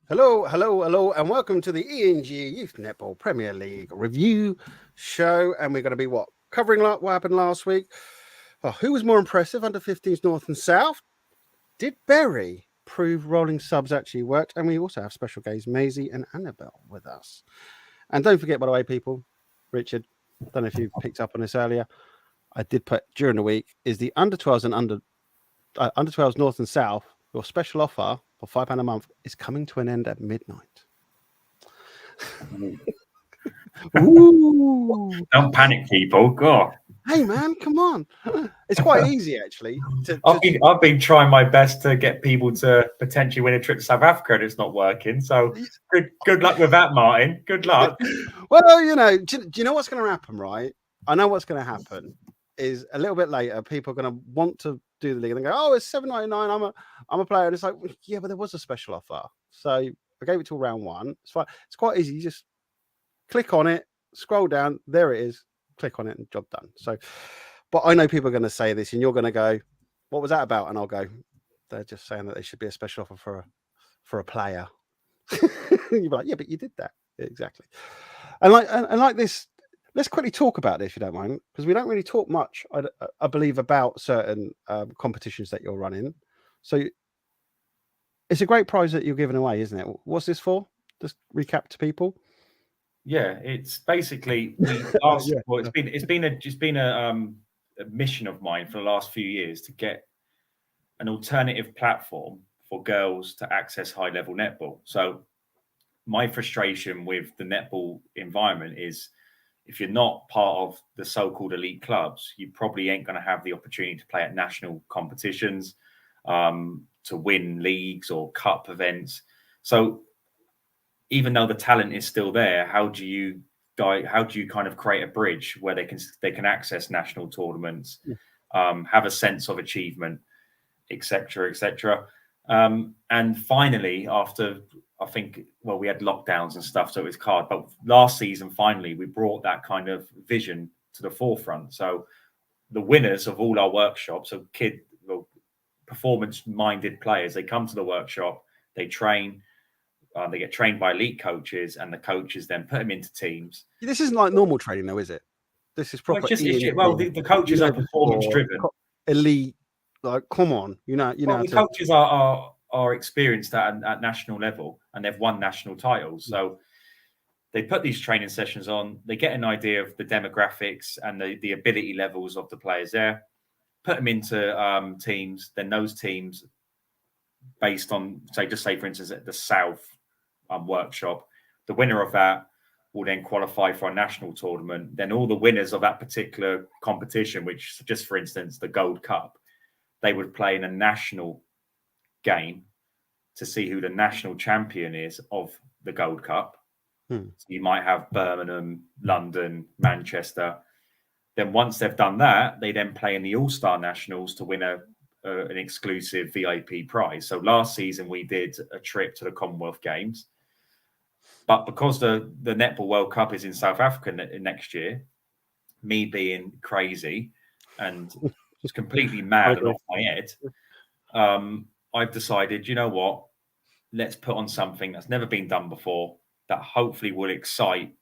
Hello, hello, hello, and welcome to the ENG Youth Netball Premier League Review Show. And we're going to be covering what happened last week. Oh, who was more impressive under 15s North and South? Did Bury prove rolling subs actually worked? And we also have special guests Maisie and Annabel with us. And don't forget, by the way, people, Richard, don't know if you picked up on this earlier. I did put during the week is the under 12s and under 12s North and South. Your special offer for £5 a month is coming to an end at midnight. Ooh. Don't panic, people. God. Hey, man, come on. It's quite easy, actually. I've been trying my best to get people to potentially win a trip to South Africa, and it's not working. So good luck with that, Martin. Good luck. Well, do you know what's going to happen, right? I know what's going to happen is a little bit later, people are going to want to do the league and go, oh, it's $7.99. I'm a player. And it's like, yeah, but there was a special offer. So I gave it till round one. It's fine. It's quite easy. You just click on it, scroll down. There it is. Click on it and job done. So, but I know people are going to say this and you're going to go, what was that about? And I'll go, they're just saying that there should be a special offer for a player. You'll be like, yeah, but you did that. Exactly. And like this, let's quickly talk about this, if you don't mind, because we don't really talk much, I believe, about certain competitions that you're running. So it's a great prize that you're giving away, isn't it? What's this for? Just recap to people. Yeah, it's basically it's been a mission of mine for the last few years to get an alternative platform for girls to access high level netball. So my frustration with the netball environment is, if you're not part of the so-called elite clubs, you probably ain't going to have the opportunity to play at national competitions, to win leagues or cup events. So even though the talent is still there, how do you kind of create a bridge where they can access national tournaments, have a sense of achievement, etc., etc. And finally, after I think, we had lockdowns and stuff, so it was hard. But last season, finally, we brought that kind of vision to the forefront. So the winners of all our workshops, so performance-minded players, they come to the workshop, they train, they get trained by elite coaches, and the coaches then put them into teams. This isn't like normal training, though, is it? This is proper. The coaches are performance-driven. Elite, like, come on, the coaches are experienced at national level, and they've won national titles. So they put these training sessions on, they get an idea of the demographics and the ability levels of the players there, put them into teams. Then those teams, based on, say for instance, at the South workshop, the winner of that will then qualify for a national tournament. Then all the winners of that particular competition, which, just for instance, the Gold Cup, they would play in a national game to see who the national champion is of the Gold Cup. So you might have Birmingham, London, Manchester. Then once they've done that, they then play in the All-Star Nationals to win an exclusive VIP prize. So last season we did a trip to the Commonwealth Games, but because the Netball World Cup is in South Africa next year, me being crazy and just completely mad and off my head, I've decided, you know what, let's put on something that's never been done before, that hopefully will excite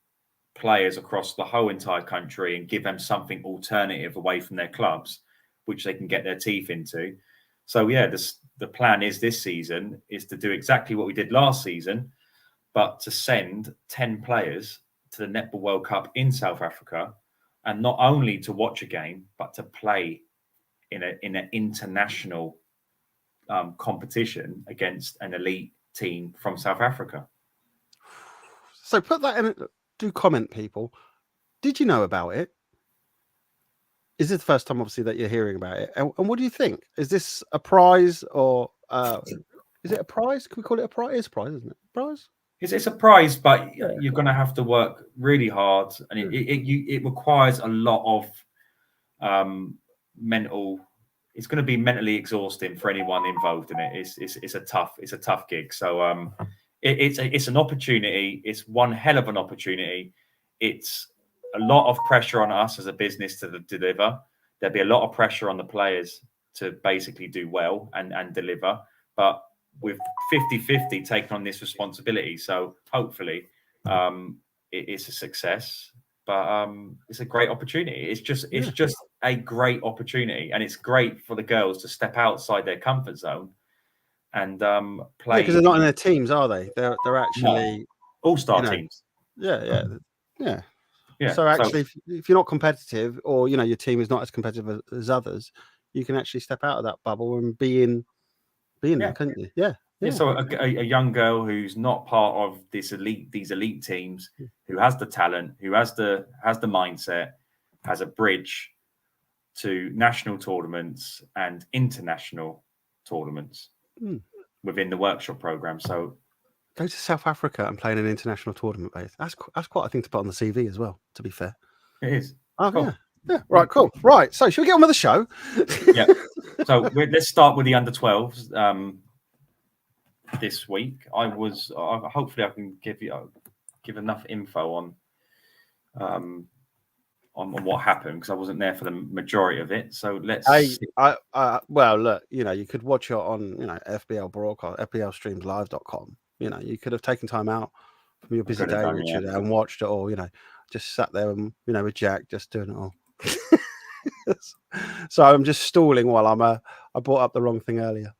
players across the whole entire country and give them something alternative away from their clubs, which they can get their teeth into. So yeah, the plan is this season is to do exactly what we did last season, but to send 10 players to the Netball World Cup in South Africa, and not only to watch a game, but to play in an international competition against an elite team from South Africa. So put that in. Do comment, people. Did you know about it? Is this the first time, obviously, that you're hearing about it? And what do you think? Is this a prize, or is it a prize? Can we call it a prize? It's a prize, isn't it? Prize? It's a prize, but you're going to have to work really hard, and it requires a lot of mental. It's going to be mentally exhausting for anyone involved in it. It's a tough gig. So it's an opportunity. It's one hell of an opportunity. It's a lot of pressure on us as a business to deliver. There'll be a lot of pressure on the players to basically do well and deliver. But with 50-50 taking on this responsibility. So hopefully it's a success. But it's a great opportunity. It's just a great opportunity, and it's great for the girls to step outside their comfort zone and play. Because they're not in their teams, are they? They're actually all-star teams. Yeah. So actually, if you're not competitive, or your team is not as competitive as others, you can actually step out of that bubble and be in there, couldn't you? Yeah. So a young girl who's not part of these elite teams, who has the talent, who has the mindset, has a bridge to national tournaments and international tournaments within the workshop program. So go to South Africa and play in an international tournament base. That's quite a thing to put on the CV as well, to be fair. It is. Oh, cool. Yeah. Right, cool. Right. So should we get on with the show? Yeah. So let's start with the under 12s. This week, hopefully I can give enough info on what happened, because I wasn't there for the majority of it. So let's. Well, look, you could watch it on FBL broadcast, FBLstreamslive.com. You could have taken time out from your busy day, Richard, and watched it all. Just sat there and with Jack just doing it all. So I'm just stalling while I brought up the wrong thing earlier.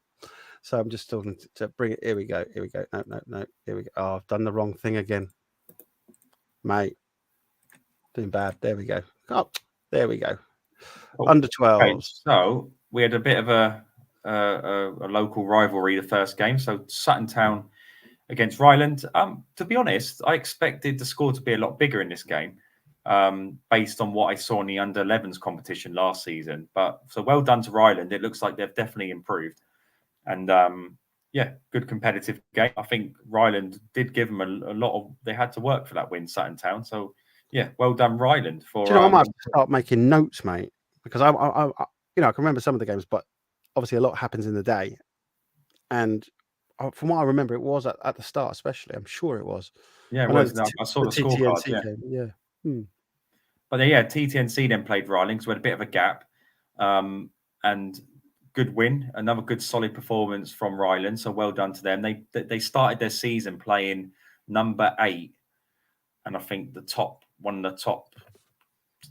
So I'm just stalling to bring it. Here we go. No. Here we go. Oh, I've done the wrong thing again, mate. Doing bad. There we go. Oh, there we go. Under 12. Okay, so we had a bit of a local rivalry the first game. So Sutton Town against Ryland. To be honest, I expected the score to be a lot bigger in this game, based on what I saw in the under 11s competition last season. But so well done to Ryland. It looks like they've definitely improved. And good competitive game. I think Ryland did give them a lot of. They had to work for that win, Sutton Town. So well done, Ryland. For I might have to start making notes, mate, because I can remember some of the games, but obviously a lot happens in the day. And from what I remember, it was at the start, especially. I'm sure it was. Yeah, it was. I saw the scorecard. Yeah. But TTNC then played Ryland, because we had a bit of a gap, and. Good win, another good solid performance from Ryland. So well done to them. They started their season playing number 8, and I think one of the top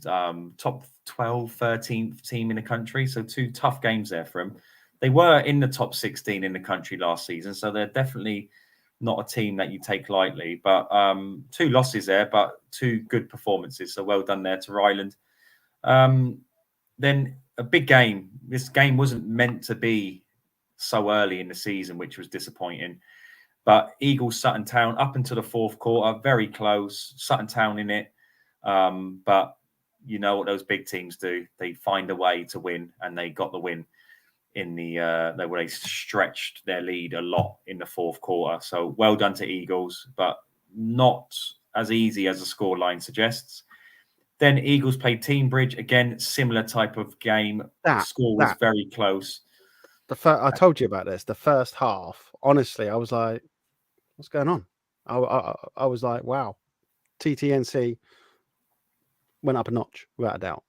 12, 13th team in the country. So 2 tough games there for them. They were in the top 16 in the country last season, so they're definitely not a team that you take lightly. But 2 losses there, but 2 good performances. So well done there to Ryland. Then a big game. This game wasn't meant to be so early in the season, which was disappointing. But Eagles Sutton Town up into the 4th quarter, very close. Sutton Town in it. But you know what those big teams do. They find a way to win, and they got the win in they stretched their lead a lot in the 4th quarter. So well done to Eagles, but not as easy as the scoreline suggests. Then Eagles played Team Bridge. Again, similar type of game. The score was very close. I told you about this. The first half, honestly, I was like, what's going on? I was like, wow. TTNC went up a notch, without a doubt.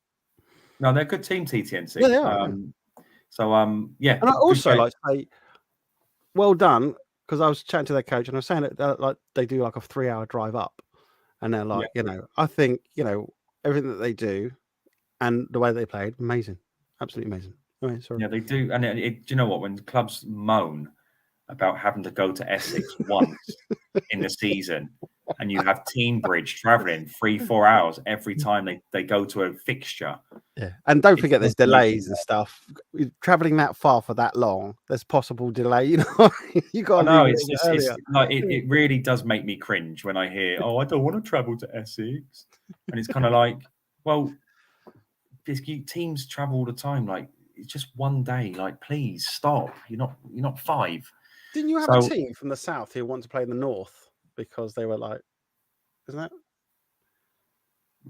No, they're a good team, TTNC. Yeah, they are. And I also like to say, well done, because I was chatting to their coach, and I was saying that like they do like a 3-hour drive up, and they're like, I think everything that they do and the way they played, amazing, absolutely amazing. Sorry. Yeah, they do. And do you know what? When clubs moan about having to go to Essex once in the season, and you have Team Bridge traveling 3-4 hours every time they go to a fixture. Yeah, and don't forget there's delays and stuff. Traveling that far for that long, there's possible delay. You got to know. It really does make me cringe when I hear, "Oh, I don't want to travel to Essex," and it's kind of like, well, teams travel all the time. Like, it's just one day. Like, please stop. You're not 5. Didn't you have a team from the south who want to play in the north because they were like, isn't that?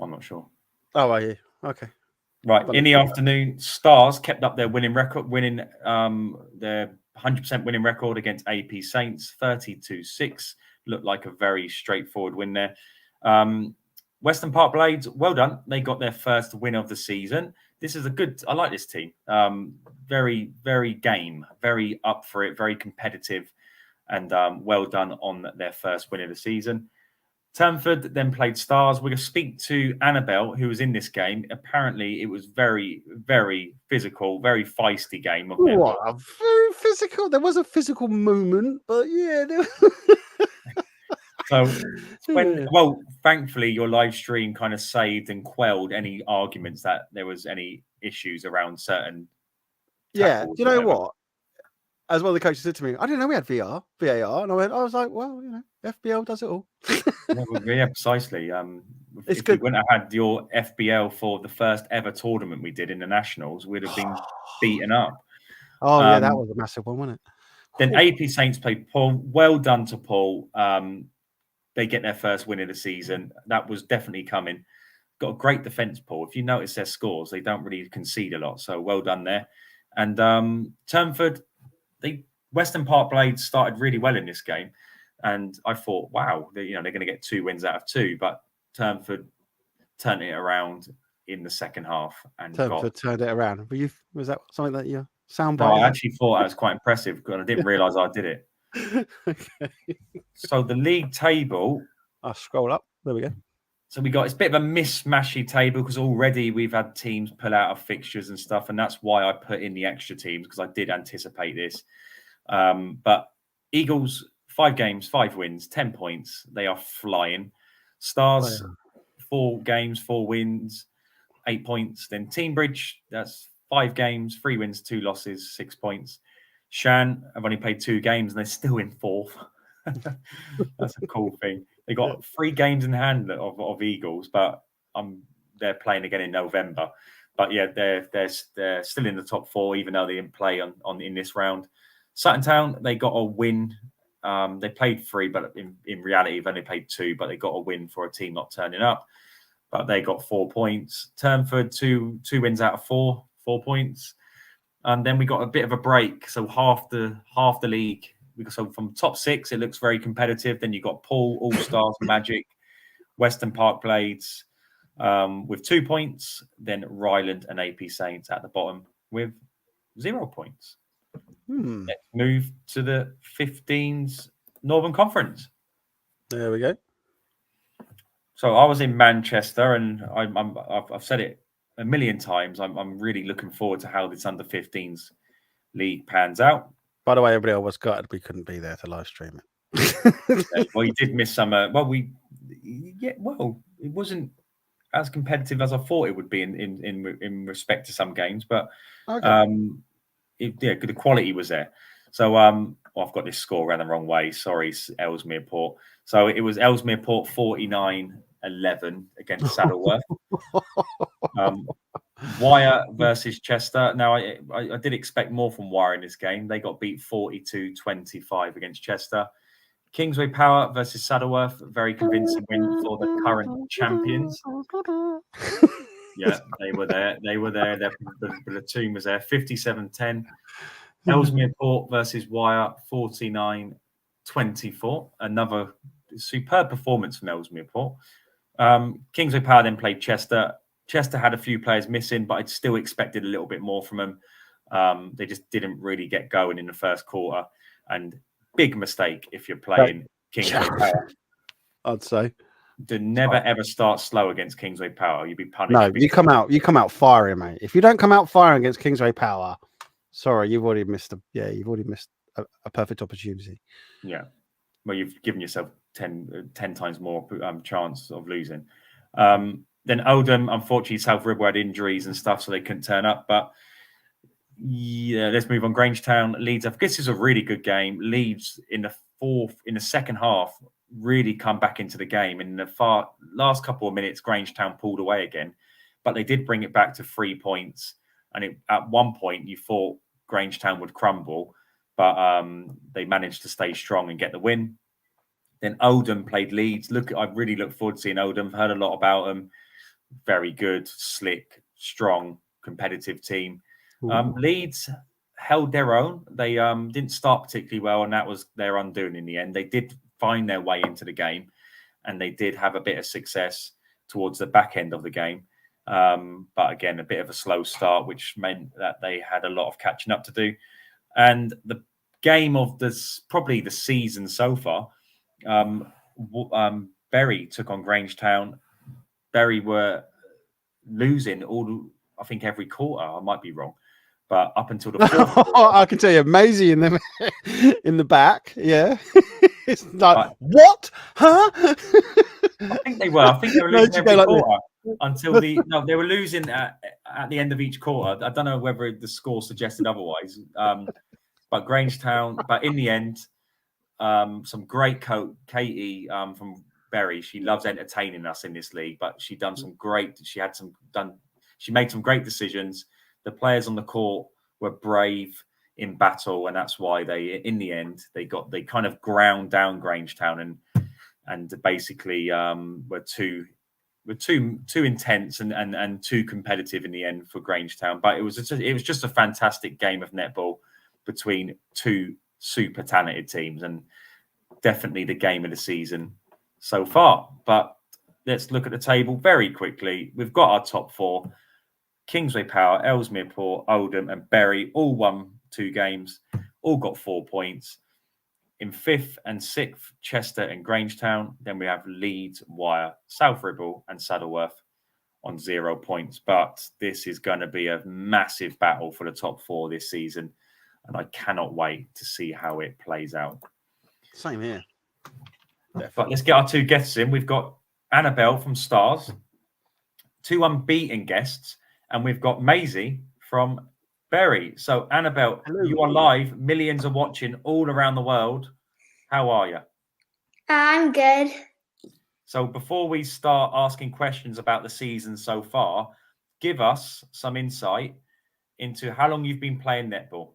I'm not sure. Oh, are you? Okay. Right. In the afternoon, Starz kept up their winning record, winning their 100% winning record against AP Saints, 32-6. Looked like a very straightforward win there. Western Park Blades, well done. They got their first win of the season. This is I like this team. Very, very game, very up for it, very competitive. and well done on their first win of the season. Turnford then played Starz. We're going to speak to Annabel, who was in this game. Apparently, it was very, very physical, very feisty game. What, very physical? There was a physical moment, but yeah. So well, thankfully, your live stream kind of saved and quelled any arguments that there was any issues around certain. Yeah, do you know what? As one of the coaches said to me, I didn't know we had VAR, and I was like, well, FBL does it all. Yeah, precisely. It's if good. we wouldn't have had your FBL for the first ever tournament we did in the Nationals, we'd have been beaten up. Oh, yeah, that was a massive one, wasn't it? Then AP Saints played Paul. Well done to Paul. They get their first win of the season. That was definitely coming. Got a great defence, Paul. If you notice their scores, they don't really concede a lot. So well done there. And Turnford, Western Park Blades started really well in this game. And I thought, wow, they're going to get 2 wins out of 2. But Turnford turned it around in the second half. And Turnford turned it around. Was that something that you soundbite? No, I actually thought that was quite impressive because I didn't realise I did it. Okay. So the league table. I'll scroll up. There we go. So it's a bit of a mishmashy table because already we've had teams pull out of fixtures and stuff. And that's why I put in the extra teams because I did anticipate this. But Eagles, 5 games, 5 wins, 10 points. They are flying. Stars, 4 games, 4 wins, 8 points. Then Teambridge, that's 5 games, 3 wins, 2 losses, 6 points. Shan have only played 2 games and they're still in 4th. That's a cool thing. They got 3 games in hand of Eagles, but they're playing again in November. But yeah, they're still in the top 4, even though they didn't play on in this round. Sutton Town, they got a win. They played 3, but in reality, they've only played 2, but they got a win for a team not turning up. But they got 4 points. Turnford, 2 wins out of 4 points. And then we got a bit of a break. So half the league. So from top 6, it looks very competitive. Then you got Paul, All Stars, Magic, Western Park Blades with 2 points. Then Ryland and AP Saints at the bottom with 0 points. Let's move to the 15s Northern Conference. There we go. So I was in Manchester, and I've said it a million times. I'm really looking forward to how this under-15s league pans out. By the way, everybody else was gutted we couldn't be there to live stream it. Well, you did miss some. It wasn't as competitive as I thought it would be in respect to some games, but okay. The quality was there. So I've got this score around the wrong way. Sorry, Ellesmere Port. So it was Ellesmere Port 49-11 against Saddleworth. Wyre versus Chester. Now, I did expect more from Wyre in this game. They got beat 42-25 against Chester. Kingsway Power versus Saddleworth. Very convincing win for the current champions. Yeah, they were there. The platoon was there. 57-10. Ellesmere Port versus Wyre. 49-24. Another superb performance from Ellesmere Port. Kingsway Power then played Chester. Chester had a few players missing, but I'd still expected a little bit more from them. They just didn't really get going in the first quarter. And big mistake if you're playing Kingsway Power. I'd say. Do never ever start slow against Kingsway Power. You'd be punished. No, you come out firing, mate. If you don't come out firing against Kingsway Power, sorry, you've already missed a perfect opportunity. Yeah. Well, you've given yourself 10 times more chance of losing. Then Oldham, unfortunately, South Ribble had injuries and stuff, so they couldn't turn up. But yeah, let's move on. Grangetown, Leeds. This is a really good game. Leeds in the second half really come back into the game. In the last couple of minutes, Grangetown pulled away again, but they did bring it back to 3 points. And at one point, you thought Grangetown would crumble, but they managed to stay strong and get the win. Then Oldham played Leeds. I really look forward to seeing Oldham. Heard a lot about them. Very good, slick, strong, competitive team. Leeds held their own. They didn't start particularly well, and that was their undoing in the end. They did find their way into the game, and they did have a bit of success towards the back end of the game. But again, a bit of a slow start, which meant that they had a lot of catching up to do. And the game of probably the season so far. Bury took on Grangetown. Bury were losing I think every quarter. I might be wrong, but up until the fourth quarter, I can tell you, Maisie in the back. Yeah, it's like what? Huh? I think they were. I think they were losing every like quarter until they were losing at the end of each quarter. I don't know whether the score suggested otherwise. But Grangetown, but in the end, some great coach, Katie from Bury. She loves entertaining us in this league, but she made some great decisions. The players on the court were brave in battle, and that's why in the end, they kind of ground down Grangetown and basically were too intense and too competitive in the end for Grangetown. But it was just a fantastic game of netball between two super talented teams, and definitely the game of the season so far. But let's look at the table very quickly. We've got our top four: Kingsway Power, Ellesmere Port, Oldham, and Bury. All won 2 games, all got 4 points. In 5th and 6th, Chester and Grangetown. Then we have Leeds, Wyre, South Ribble, and Saddleworth on 0 points. But this is going to be a massive battle for the top 4 this season, and I cannot wait to see how it plays out. Same here. But let's get our 2 guests in. We've got Annabel from Starz, 2 unbeaten guests, and we've got Maisie from Bury. So, Annabel, hello. You are live. Millions are watching all around the world. How are you? I'm good. So, before we start asking questions about the season so far, give us some insight into how long you've been playing netball.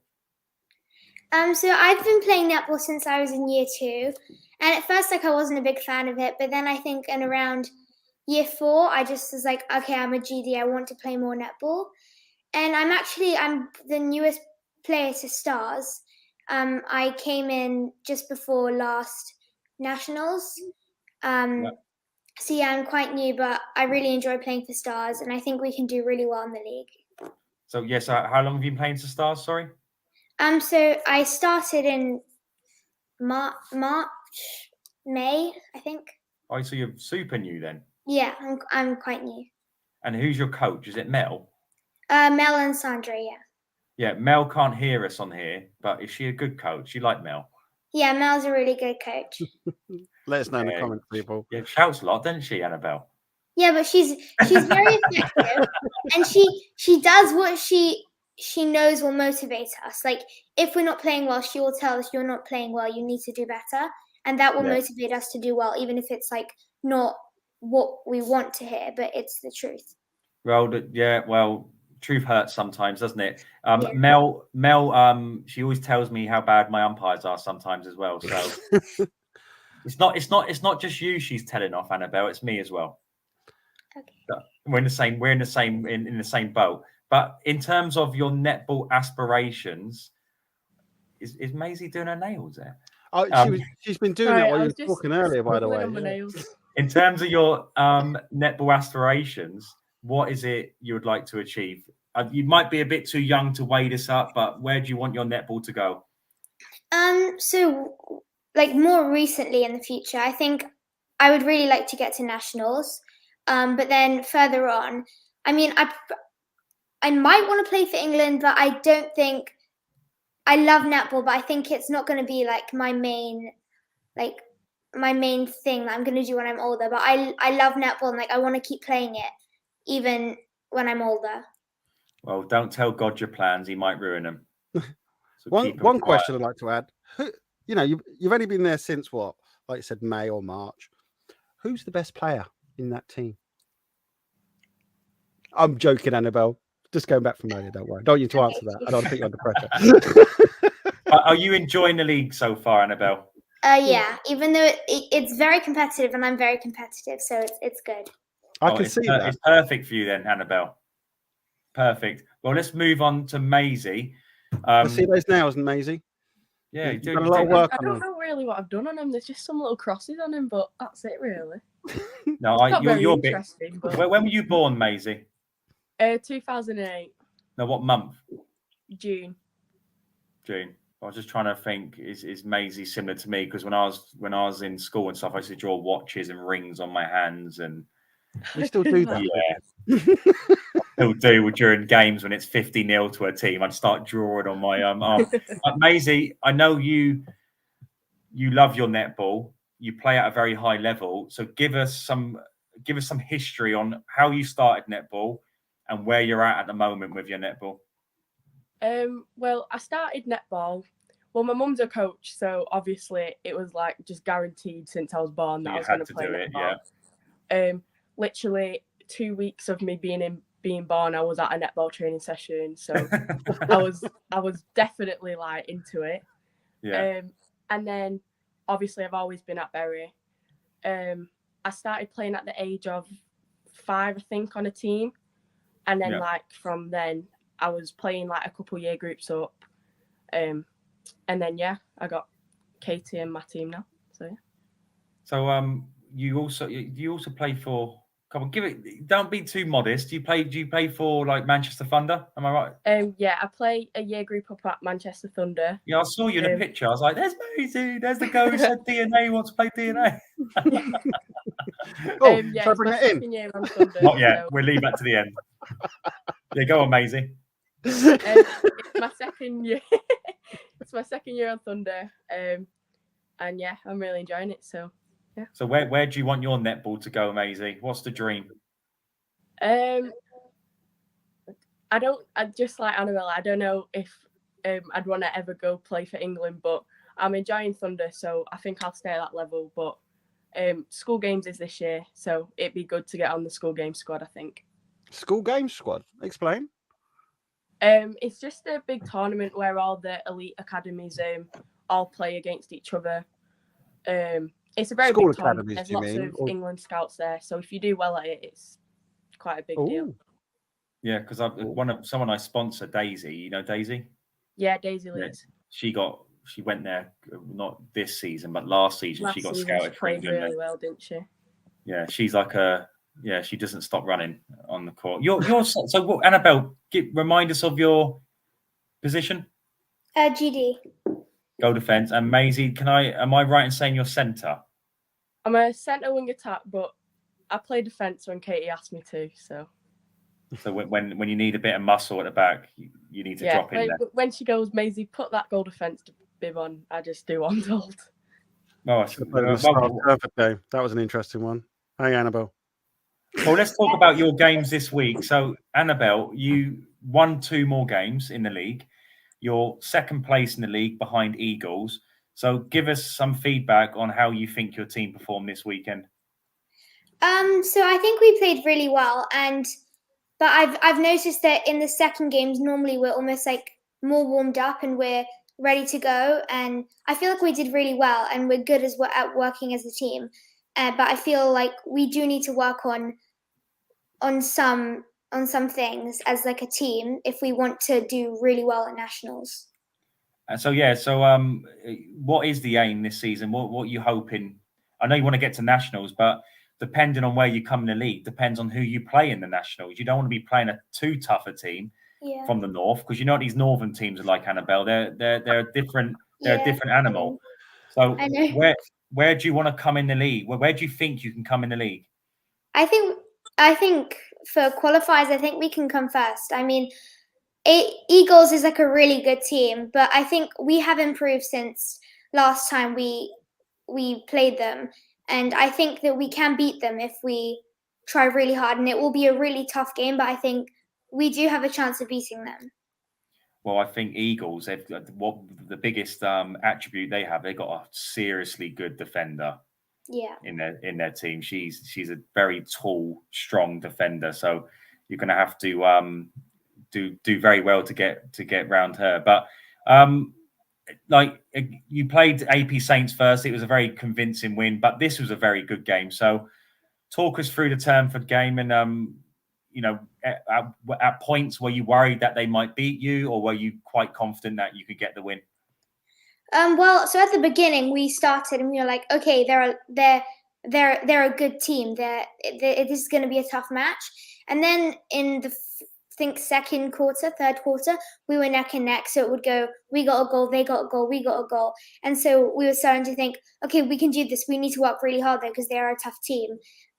So I've been playing netball since I was in year 2, and at first, I wasn't a big fan of it, but then I think in around year 4, I just was like, okay, I'm a GD. I want to play more netball. And I'm the newest player to Starz. I came in just before last Nationals. So yeah, I'm quite new, but I really enjoy playing for Starz, and I think we can do really well in the league. So yes, how long have you been playing for Starz? Sorry. So I started in March, May, I think. Oh, so you're super new then? Yeah, I'm quite new. And who's your coach? Is it Mel? Mel and Sandra, yeah. Yeah, Mel can't hear us on here, but is she a good coach? You like Mel? Yeah, Mel's a really good coach. Let us know in the comments, people. Yeah, shouts a lot, doesn't she, Annabel? Yeah, but she's very effective, and she does what she knows will motivate us. Like, if we're not playing well, she will tell us, you're not playing well, you need to do better, and that will motivate us to do well, even if it's like not what we want to hear, but it's the truth. Well, truth hurts sometimes, doesn't it? Mel, she always tells me how bad my umpires are sometimes as well. So it's not just you she's telling off, Annabel. It's me as well. Okay. We're in the same boat. But in terms of your netball aspirations, is Maisie doing her nails there? Oh, she's been doing that while you were talking earlier, by the way. In terms of your netball aspirations, what is it you would like to achieve? You might be a bit too young to weigh this up, but where do you want your netball to go? So like more recently in the future, I think I would really like to get to nationals. But then further on, I mean, I might want to play for England, but I don't think I love netball, but I think it's not going to be like my main thing that I'm going to do when I'm older. But I love netball, and like I want to keep playing it even when I'm older. Well, don't tell God your plans; He might ruin them. So one question I'd like to add: you've only been there since what, like you said, May or March. Who's the best player in that team? I'm joking, Annabel. Just going back from earlier. Don't worry. Don't you to answer that. I don't think you're under pressure. Are you enjoying the league so far, Annabel? Yeah. Even though it's very competitive, and I'm very competitive, so it's good. I can see that. It's perfect for you then, Annabel. Perfect. Well, let's move on to Maisie. Let's see those nails, Maisie. Yeah, you've done a lot of work on them. I don't know really what I've done on them. There's just some little crosses on them, but that's it, really. No, you're bit. But... When were you born, Maisie? 2008. No, what month? June. I was just trying to think, is Maisie similar to me? Because when I was in school and stuff, I used to draw watches and rings on my hands, and We still do that. yeah, still do during games when it's 50-0 to a team. I'd start drawing on my arm. Maisie, I know you love your netball. You play at a very high level. So give us some history on how you started netball and where you're at the moment with your netball. Well, I started netball. Well, my mum's a coach, so obviously it was like just guaranteed since I was born that I was going to play netball. Yeah. Literally 2 weeks of me being born, I was at a netball training session, so I was definitely like into it. Yeah. And then obviously I've always been at Bury. I started playing at the age of 5, I think, on a team, and then like from then I was playing like a couple year groups up, and then I got Katie in my team now. So yeah. So you also play for. Come on, give it. Don't be too modest. Do you play for like Manchester Thunder? Am I right? Yeah, I play a year group up at Manchester Thunder. Yeah, I saw you in a picture. I was like, "There's Maisie. There's the girl who said DNA wants to play DNA." Oh, yeah, shall I it's bring my it in? second year on Thunder. Not yet. So, We'll leave that to the end. Yeah, go on, Maisie. it's my second year. It's my second year on Thunder, and yeah, I'm really enjoying it. So yeah. So where do you want your netball to go, Maisie? What's the dream? I just like Annabel. I don't know if I'd want to ever go play for England, but I'm enjoying Thunder, so I think I'll stay at that level. But school games is this year, so it'd be good to get on the school game squad, I think. School game squad? Explain. It's just a big tournament where all the elite academies all play against each other. It's a very School big tournament. academies, There's lots of England scouts there, so if you do well at it, it's quite a big deal. Yeah, because someone I sponsor, Daisy. You know Daisy? Yeah, Daisy Leeds. Yeah, she went there not this season, but last season. She got scouted for England. Really well, didn't she? Yeah, she's like she doesn't stop running on the court. So what, Annabel? Remind us of your position. GD. Goal defense. And Maisie, am I right in saying you're centre? I'm a centre wing attack, but I play defence when Katie asked me to. So when you need a bit of muscle at the back, you need to drop in there. When she goes, Maisie, put that goal defence bib on, I just do what I'm told. Oh, perfect game. That was an interesting one. Hey, Annabel. Well, let's talk about your games this week. So, Annabel, you won 2 more games in the league. You're second place in the league behind Eagles. So give us some feedback on how you think your team performed this weekend. So I think we played really well, but I've noticed that in the second games, normally we're almost like more warmed up and we're ready to go. And I feel like we did really well and we're good at working as a team. But I feel like we do need to work on some things as like a team if we want to do really well at nationals. So what is the aim this season? What are you hoping? I know you want to get to nationals, but depending on where you come in the league, depends on who you play in the nationals. You don't want to be playing a too tough a team from the north, because you know what these northern teams are like, Annabel. They're a different animal. So where do you want to come in the league? Where do you think you can come in the league? I think for qualifiers, I think we can come first. I mean, Eagles is like a really good team, but I think we have improved since last time we played them. And I think that we can beat them if we try really hard. And it will be a really tough game, but I think we do have a chance of beating them. Well, I think Eagles, what the biggest attribute they have, they got a seriously good defender. Yeah. In their team, she's a very tall, strong defender. So you're going to have to do very well to get round her. But like you played AP Saints first, it was a very convincing win. But this was a very good game. So talk us through the Turnford game, and at points were you worried that they might beat you, or were you quite confident that you could get the win? Well, so at the beginning we started and we were like, okay, they're a good team. This is going to be a tough match. And then in the think second quarter, third quarter, we were neck and neck. So it would go, we got a goal, they got a goal, we got a goal. And so we were starting to think, okay, we can do this. We need to work really hard though, because they are a tough team.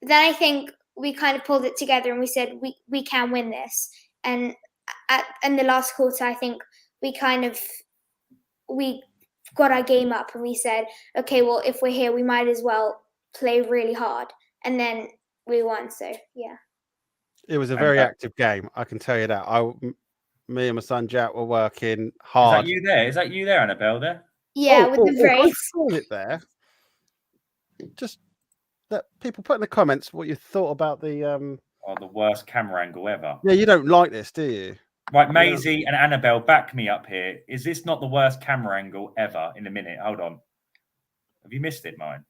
But then I think we kind of pulled it together and we said, we can win this. And in the last quarter, I think we got our game up and we said, okay, well, if we're here, we might as well play really hard. And then we won. So, yeah. It was a very active game, I can tell you that. Me and my son Jack were working hard. Is that you there, Annabel? There? Yeah, with the brace. I saw it there. Just that people put in the comments what you thought about the the worst camera angle ever. Yeah, you don't like this, do you? Right, Maisie and Annabel, back me up here. Is this not the worst camera angle ever? In a minute, hold on. Have you missed it, mine?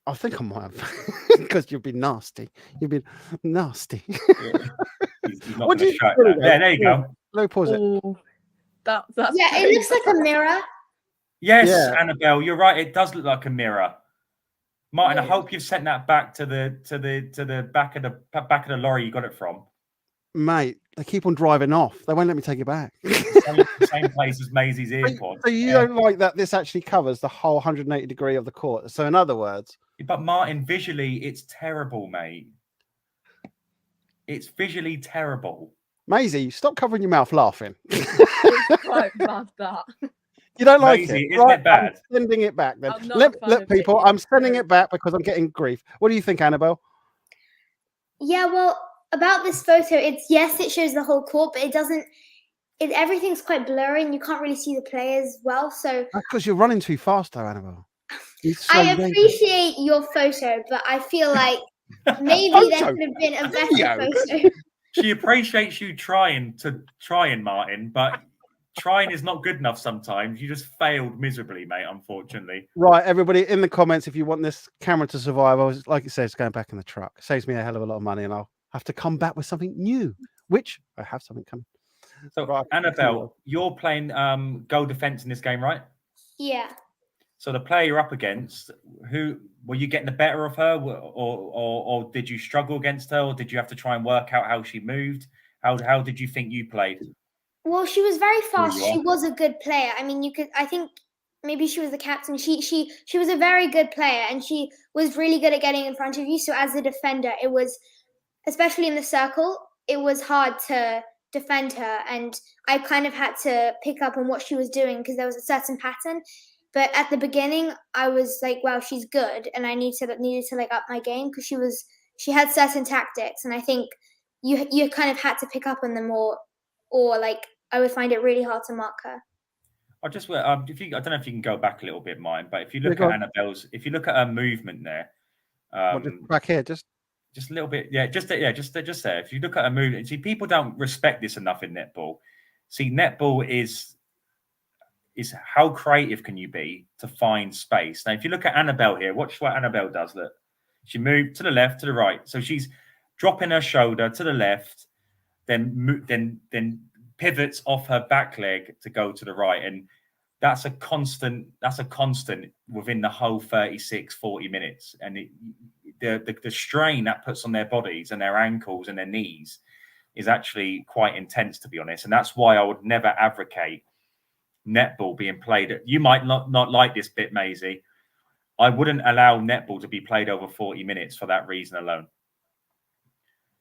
I think I might have, because you've been nasty. You've been nasty. He's not gonna show it. There you go. Let me pause it. That's it looks like a mirror. Yes, yeah. Annabel, you're right. It does look like a mirror. Martin, I hope you've sent that back to the back of the lorry you got it from. Mate, they keep on driving off. They won't let me take it back. The same place as Maisie's earpod. So you don't like that this actually covers the whole 180 degree of the court. So in other words. But Martin, visually, it's terrible, mate. It's visually terrible. Maisie, stop covering your mouth laughing. It's quite bad, that. You don't like Maisie, it? Isn't it bad? I'm sending it back then. Let people, I'm sending it back because I'm getting grief. What do you think, Annabel? Yeah, well, about this photo, it shows the whole court, but it doesn't. Everything's quite blurry, and you can't really see the players well. So that's because you're running too fast, though, Annabel. I appreciate your photo, but I feel like maybe there could have been a better photo. She appreciates you trying, Martin, but trying is not good enough sometimes. You just failed miserably, mate, unfortunately. Right, everybody in the comments, if you want this camera to survive, like it says, going back in the truck. It saves me a hell of a lot of money, and I'll have to come back with something new, which I have something coming. So, right, Annabel, you're playing goal defense in this game, right? Yeah. So the player you're up against, who were you getting the better of her, or did you struggle against her, or did you have to try and work out how she moved? How did you think you played? Well, she was very fast. She was a good player. I mean, I think maybe she was the captain. She was a very good player, and she was really good at getting in front of you. So as a defender, it was, especially in the circle, it was hard to defend her, and I kind of had to pick up on what she was doing because there was a certain pattern. But at the beginning, I was like, "Wow, she's good," and I needed to like up my game because she had certain tactics, and I think you kind of had to pick up on them or like I would find it really hard to mark her. I just I don't know if you can go back a little bit, mine, but if you look at Annabel's, if you look at her movement there, back here, just a little bit, just there. If you look at her movement, see, people don't respect this enough in netball. See, netball is how creative can you be to find space? Now, if you look at Annabel here, watch what Annabel does. Look, she moved to the left, to the right, so she's dropping her shoulder to the left, then pivots off her back leg to go to the right, and that's a constant within the whole 36-40 minutes, and the strain that puts on their bodies and their ankles and their knees is actually quite intense, to be honest. And that's why I would never advocate netball being played. You might not like this bit, Maisie. I wouldn't allow netball to be played over 40 minutes for that reason alone.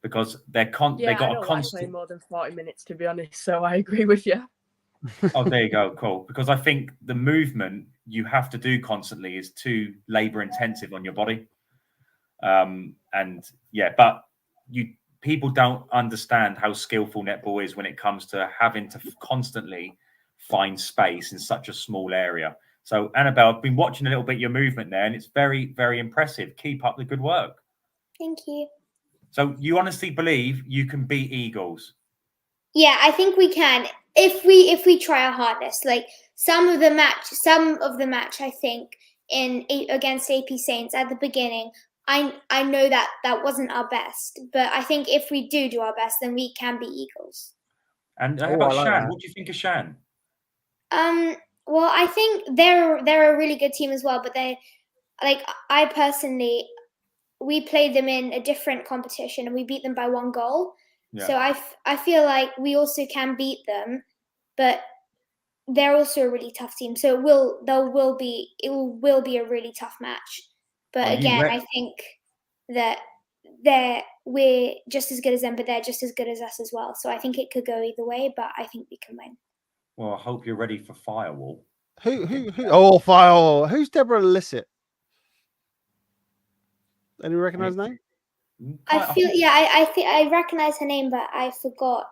Because they got a constant. Like more than 40 minutes, to be honest. So I agree with you. Oh, there you go, cool. Because I think the movement you have to do constantly is too labor intensive on your body. But people don't understand how skillful netball is when it comes to having to constantly find space in such a small area. So, Annabel, I've been watching a little bit of your movement there, and it's very, very impressive. Keep up the good work. Thank you. So you honestly believe you can beat Eagles? Yeah, I think we can if we try our hardest. Like some of the match, I think against AP Saints at the beginning, I know that wasn't our best, but I think if we do our best, then we can beat Eagles. And how about Shan? What do you think of Shan? Well, I think they're a really good team as well, but I personally, we played them in a different competition and we beat them by 1 goal. Yeah. So I feel like we also can beat them, but they're also a really tough team. So it will be a really tough match. But again, I think that we're just as good as them, but they're just as good as us as well. So I think it could go either way, but I think we can win. Well, I hope you're ready for Firewall. Who? Oh, Firewall. Who's Deborah Lissett? Anyone recognize the name? I feel I think I recognize her name, but I forgot.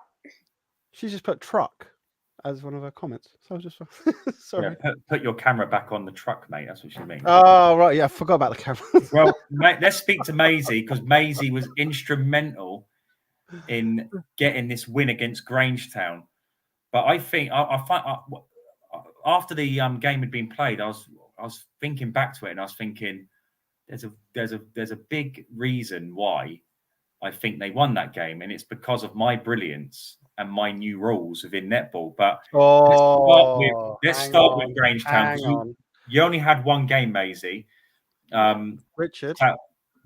She just put truck as one of her comments. So I was just sorry. Yeah, put your camera back on the truck, mate. That's what she means. Oh, right. Yeah, I forgot about the camera. Well, mate, let's speak to Maisie, because Maisie was instrumental in getting this win against Grangetown. But I think after the game had been played, I was thinking back to it, and I was thinking there's a big reason why I think they won that game, and it's because of my brilliance and my new rules within netball. But let's start with Grangetown. You only had one game, Maisie. Richard,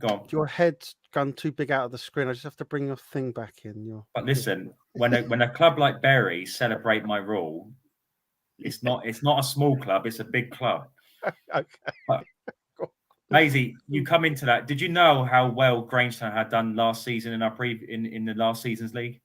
go on. Your head's gone too big out of the screen. I just have to bring your thing back in. But listen, when a club like Bury celebrate my rule, it's not a small club; it's a big club. Okay. But, Maisie, you come into that. Did you know how well Grangetown had done last season in the last season's league?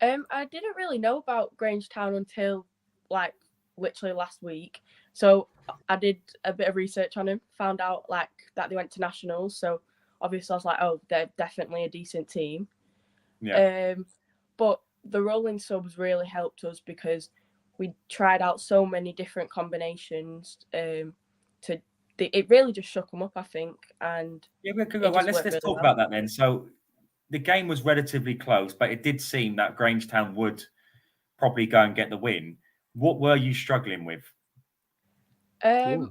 I didn't really know about Grangetown until like literally last week. So I did a bit of research on him, found out like that they went to nationals. So obviously I was like, oh, they're definitely a decent team. Yeah. But the rolling subs really helped us because we tried out so many different combinations. It really just shook them up, I think. And yeah, let's talk about that then. So the game was relatively close, but it did seem that Grangetown would probably go and get the win. What were you struggling with? I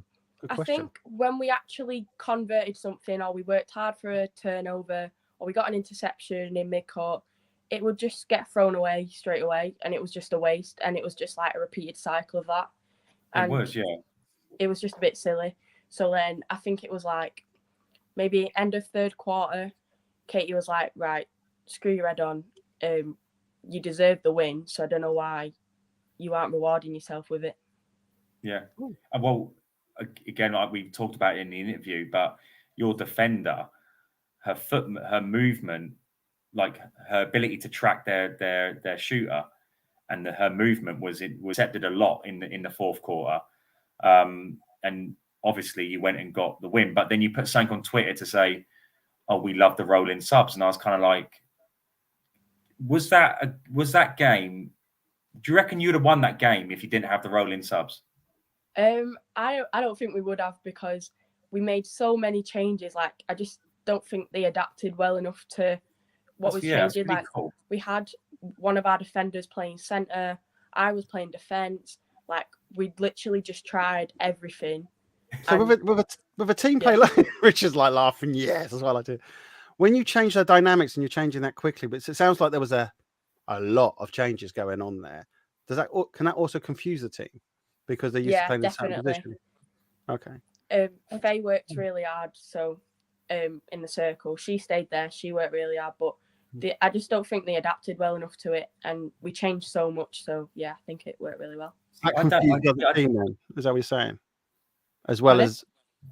think when we actually converted something, or we worked hard for a turnover, or we got an interception in mid-court, it would just get thrown away straight away, and it was just a waste, and it was just like a repeated cycle of that. It was, yeah. It was just a bit silly. So then I think it was like maybe end of third quarter, Katie was like, right, screw your head on. You deserve the win, so I don't know why you aren't rewarding yourself with it. Yeah. Well, again, like we talked about in the interview, but your defender, her movement, like her ability to track their shooter, and her movement was accepted a lot in the fourth quarter. And obviously you went and got the win, but then you put something on Twitter to say, oh, we love the rolling subs. And I was kind of like, was that game, do you reckon you'd have won that game if you didn't have the rolling subs? I don't think we would have, because we made so many changes. Like, I just don't think they adapted well enough to what was changing. Like, cool. We had one of our defenders playing centre, I was playing defence. Like, we literally just tried everything. So with a team play, like Richard's like laughing, yes, as well I do. When you change the dynamics and you're changing that quickly, but it sounds like there was a lot of changes going on there. Can that also confuse the team because they're used to playing in the same position? Okay. Faye worked really hard, so in the circle, she stayed there. She worked really hard, but I just don't think they adapted well enough to it, and we changed so much. So yeah, I think it worked really well. That confused the other team, then? Is that what you're saying? As well as,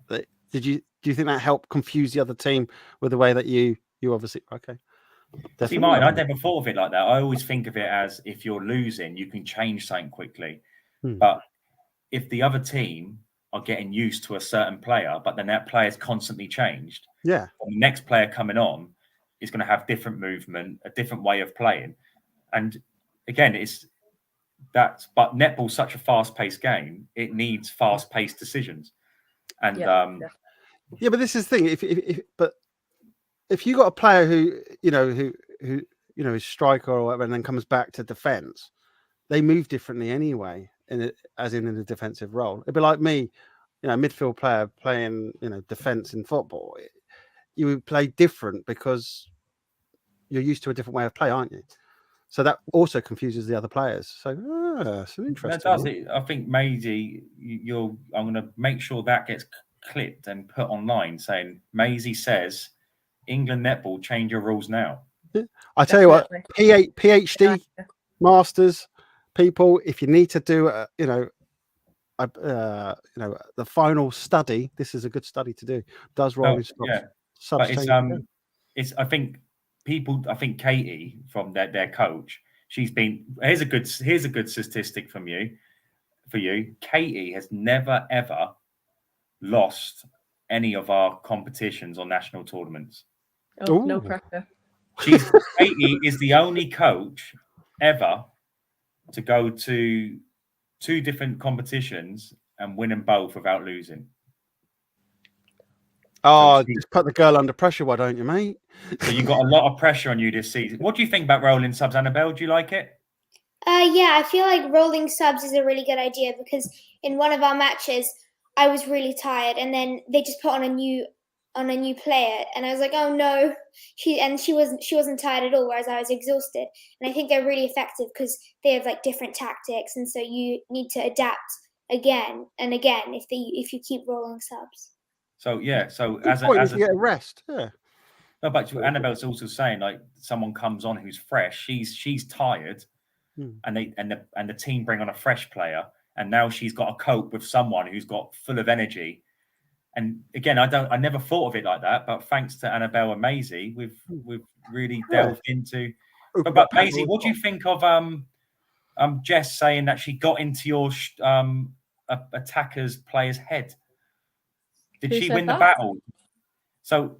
do you think that helped confuse the other team with the way that you obviously definitely. See, mine, I never thought of it like that. I always think of it as if you're losing, you can change something quickly. But if the other team are getting used to a certain player, but then that player's constantly changed, and the next player coming on is going to have different movement, a different way of playing. And again, but netball's such a fast-paced game; it needs fast-paced decisions. And but this is the thing. If you got a player who is striker or whatever, and then comes back to defense, they move differently anyway. In a defensive role, it'd be like me, midfield player playing defense in football. You would play different because you're used to a different way of play, aren't you? So that also confuses the other players. So it's an interesting. That does it. I think Maisie, I'm going to make sure that gets clipped and put online, saying Maisie says, "England netball, change your rules now." I tell you what, Definitely. PhD, masters, people, if you need to do, the final study, this is a good study to do. Does rolling stops? Yeah, but it's. I think Katie from their coach, she's been. Here's a good statistic for you. Katie has never ever lost any of our competitions or national tournaments. Oh, no pressure. Katie is the only coach ever to go to 2 different competitions and win them both without losing. Oh, just put the girl under pressure, why don't you, mate? So you got a lot of pressure on you this season. What do you think about rolling subs, Annabel? Do you like it? Yeah, I feel like rolling subs is a really good idea because in one of our matches, I was really tired, and then they just put on a new player, and I was like, oh no, she wasn't tired at all, whereas I was exhausted. And I think they're really effective because they have like different tactics, and so you need to adapt again and again if you keep rolling subs. So you get a rest, yeah. No, but Annabel's also saying like someone comes on who's fresh, she's tired, and the team bring on a fresh player, and now she's got to cope with someone who's got full of energy. And again, I never thought of it like that, but thanks to Annabel and Maisie, we've really delved into. But Maisie, what do you think of Jess saying that she got into your attacker's player's head? Did she win the battle? So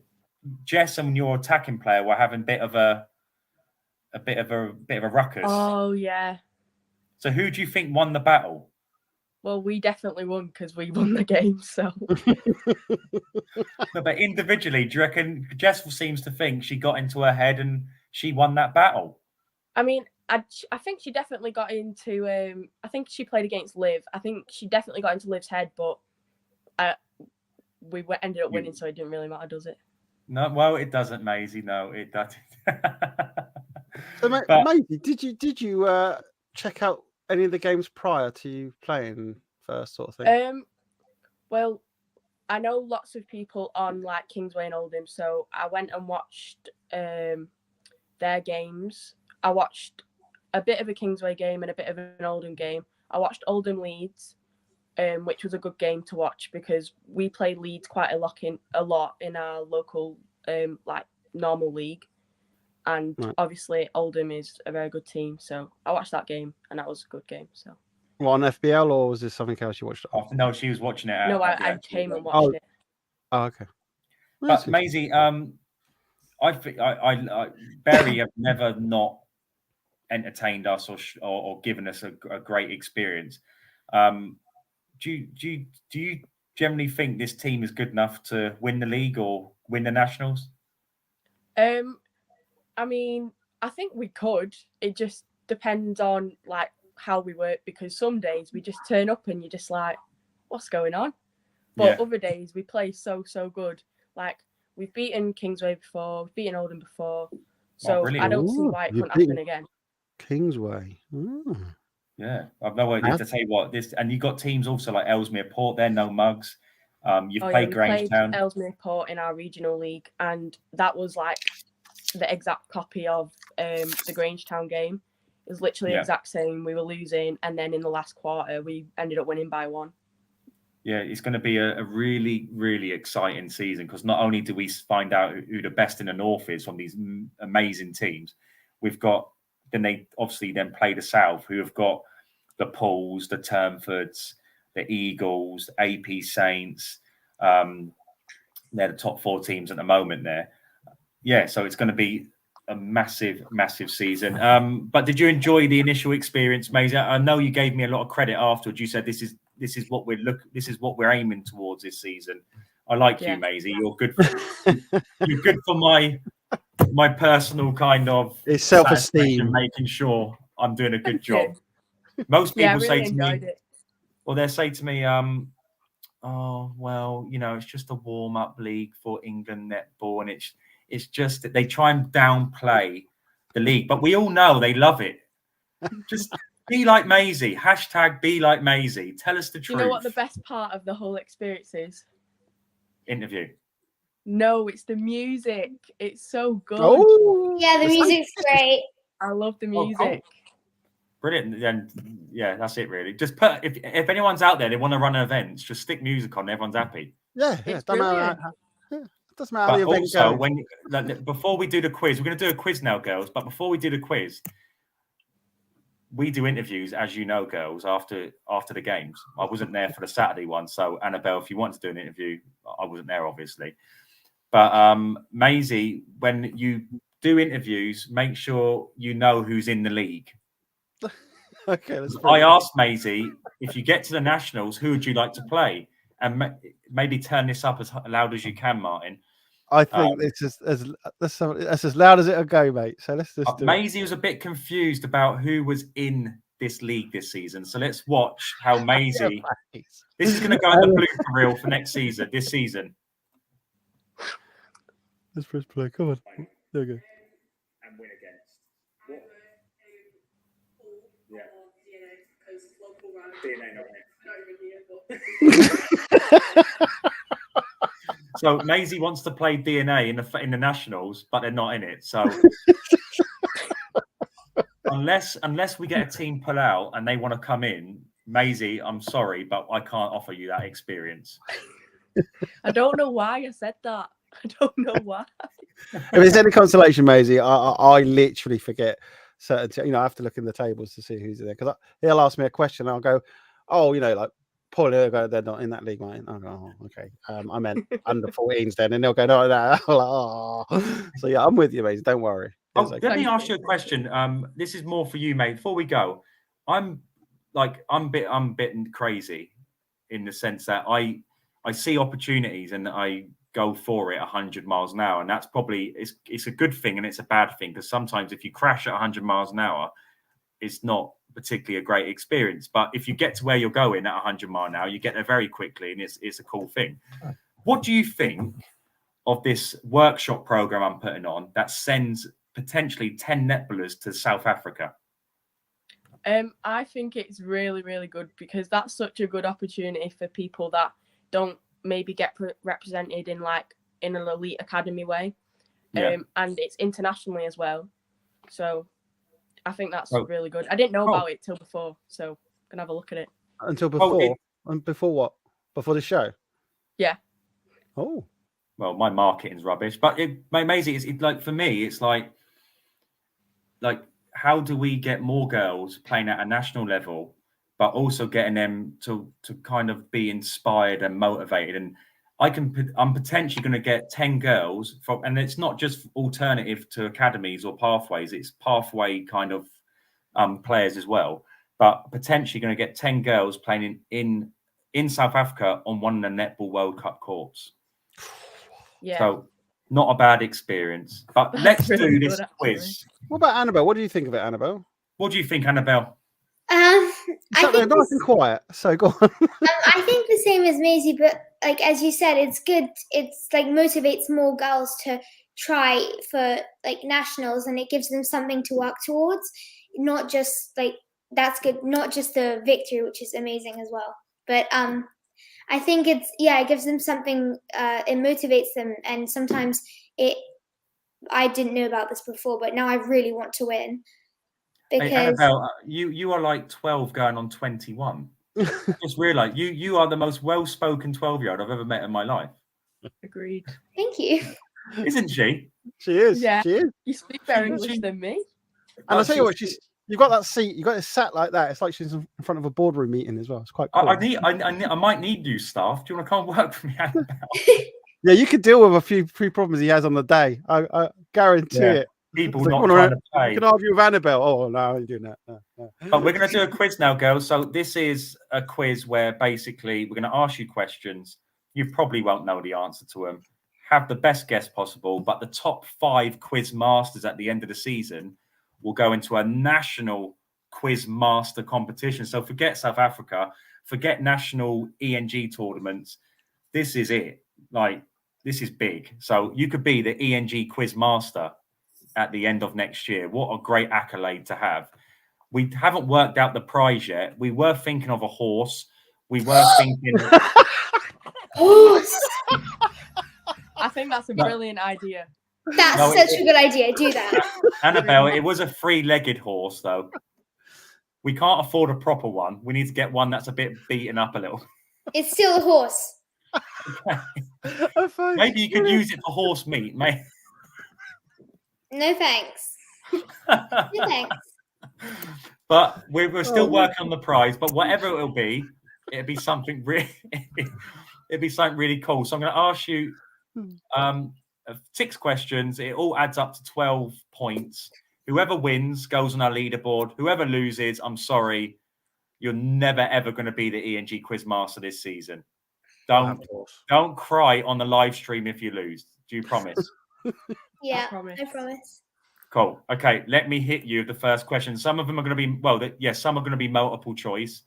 Jess and your attacking player were having a bit of a ruckus. Oh yeah. So who do you think won the battle? Well, we definitely won because we won the game. So. No, but individually, do you reckon Jess seems to think she got into her head and she won that battle? I mean, I think she definitely got into. I think she played against Liv. I think she definitely got into Liv's head, but we ended up winning, so it didn't really matter, does it? No, well, it doesn't, Maisie. No, it doesn't. So, Maisie, did you check out any of the games prior to you playing first, sort of thing? Well, I know lots of people on like Kingsway and Oldham, so I went and watched their games. I watched a bit of a Kingsway game and a bit of an Oldham game. I watched Oldham Leeds, which was a good game to watch because we play Leeds quite a lot in our local like normal league. And obviously Oldham is a very good team, so I watched that game and that was a good game. So, what, on FBL or was this something else you watched? No, she was watching it. No, I came and watched it. Oh, okay. But Maisie, I think Bury have never not entertained us or given us a great experience. Do you generally think this team is good enough to win the league or win the nationals? I mean, I think we could. It just depends on like how we work because some days we just turn up and you're just like, what's going on? But other days we play so good. Like we've beaten Kingsway before, we've beaten Oldham before. So I don't see why it couldn't happen again. Kingsway. Yeah. I've no idea to tell you what this, and you've got teams also like Ellesmere Port, they're no mugs. You've played Grangetown. Ellesmere Port in our regional league, and that was like the exact copy of the Grangetown game. It was literally the exact same. We were losing, and then in the last quarter, we ended up winning by 1. Yeah, it's going to be a really, really exciting season because not only do we find out who the best in the north is from these amazing teams, we've got they obviously then play the south, who have got the Pools, the Turnfords, the Eagles, AP Saints. They're the top 4 teams at the moment there. Yeah, so it's going to be a massive, massive season. But did you enjoy the initial experience, Maisie? I know you gave me a lot of credit afterwards. You said this is what we're aiming towards this season. I like you, Maisie. You're good. You're good for my personal kind of self-esteem, making sure I'm doing a good job. Most people say to me, well, they'll say to me, oh, well, it's just a warm-up league for England netball, and it's just that they try and downplay the league, but we all know they love it. Just be like Maisie. # be like Maisie. Tell us the truth. You know what the best part of the whole experience is? Interview. No, it's the music. It's so good. Oh, Yeah, the music's great. I love the Oh, music. Brilliant. Then yeah, that's it really. Just put if anyone's out there, they want to run events, just stick music on. Everyone's happy. yeah. It's Doesn't matter. brilliant. It doesn't matter how But the event also, goes. before we do the quiz, we're going to do a quiz now, girls. But before we do the quiz, we do interviews, as you know, girls. After the games, I wasn't there for the Saturday one. So Annabel, if you want to do an interview, I wasn't there, obviously. But Maisie, when you do interviews, make sure you know who's in the league. Okay, I asked Maisie, if you get to the Nationals, who would you like to play? And maybe turn this up as loud as you can, Martin. I think it's as loud as it'll go, mate. So let's just do Maisie was a bit confused about who was in this league this season. So let's watch how Maisie... This is going to go in the blooper reel for next season, this season. Let's press play. Come on. There we go. And win against. Yeah. So Maisie wants to play DNA in the Nationals, but they're not in it. So unless we get a team pull out and they want to come in, Maisie, I'm sorry, but I can't offer you that experience. I don't know why I said that. I don't know why. If it's any consolation, Maisie, I literally forget certain. I have to look in the tables to see who's there because he'll ask me a question and I'll go, oh, like Paul, he'll go, they're not in that league, mate. I'll go, oh, okay. I meant under 14s then, and they'll go, no, no. I'm like, oh. So yeah, I'm with you, Maisie. Don't worry. Let me ask you a question. This is more for you, mate. Before we go, I'm a bit crazy in the sense that I see opportunities and I go for it 100 miles an hour, and that's probably it's a good thing and it's a bad thing because sometimes if you crash at 100 miles an hour, it's not particularly a great experience. But if you get to where you're going at 100 miles an hour, you get there very quickly, and it's a cool thing. What do you think of this workshop program I'm putting on that sends potentially 10 netballers to South Africa? I think it's really, really good because that's such a good opportunity for people that don't maybe get represented in an elite academy way. And it's internationally as well. So I think that's really good. I didn't know about it till before, so I'm gonna have a look at it. Until before? Before what? Before the show? Yeah. Oh. Well, my marketing's rubbish, but Maisie, it's like for me, it's like how do we get more girls playing at a national level, but also getting them to kind of be inspired and motivated? And I'm potentially going to get 10 girls from, and it's not just alternative to academies or pathways, it's pathway kind of players as well, but potentially going to get 10 girls playing in South Africa on one of the Netball World Cup courts. Yeah. So not a bad experience, but let's do this quiz. What about Annabel? What do you think of it, Annabel? What do you think, Annabel? I think nice and quiet. So go on. I think the same as Maisie, but as you said, it's good. It's motivates more girls to try for nationals, and it gives them something to work towards. Not just that's good. Not just the victory, which is amazing as well. But I think it gives them something. It motivates them, and sometimes I didn't know about this before, but now I really want to win. Because hey, Annabel, you are like 12 going on 21. Just realised you are the most well-spoken 12-year-old I've ever met in my life. Agreed. Thank you. Isn't she? She is. Yeah. She is. You speak better English than me. And I'll tell you what, you've got that seat. You got it sat like that. It's like she's in front of a boardroom meeting as well. It's quite cool. I might need new staff. Do you want to come and work for me, Annabel? Yeah, you could deal with a few problems he has on the day. I guarantee it. People not trying to play. You can argue with Annabel. Oh, no, I ain't doing that. No. But we're going to do a quiz now, girls. So this is a quiz where basically we're going to ask you questions. You probably won't know the answer to them. Have the best guess possible, but the top 5 quiz masters at the end of the season will go into a national quiz master competition. So forget South Africa, forget national ENG tournaments. This is it. This is big. So you could be the ENG quiz master at the end of next year. What a great accolade to have. We haven't worked out the prize yet. We were thinking of a horse. We were thinking Horse. I think that's a brilliant idea. That's such a good idea. Do that. Annabelle, it was a 3-legged horse, though. We can't afford a proper one. We need to get one that's a bit beaten up a little. It's still a horse. Maybe you could use it for horse meat, mate. No thanks. No thanks. But we're still working on the prize. But whatever it'll be something really, it'd be something really cool. So I'm going to ask you 6 questions. It all adds up to 12 points. Whoever wins goes on our leaderboard. Whoever loses, I'm sorry, you're never ever going to be the ENG Quizmaster this season. Don't cry on the live stream if you lose. Do you promise? Yeah, I promise. Cool. Okay, let me hit you with the first question. Some of them are going to be, some are going to be multiple choice,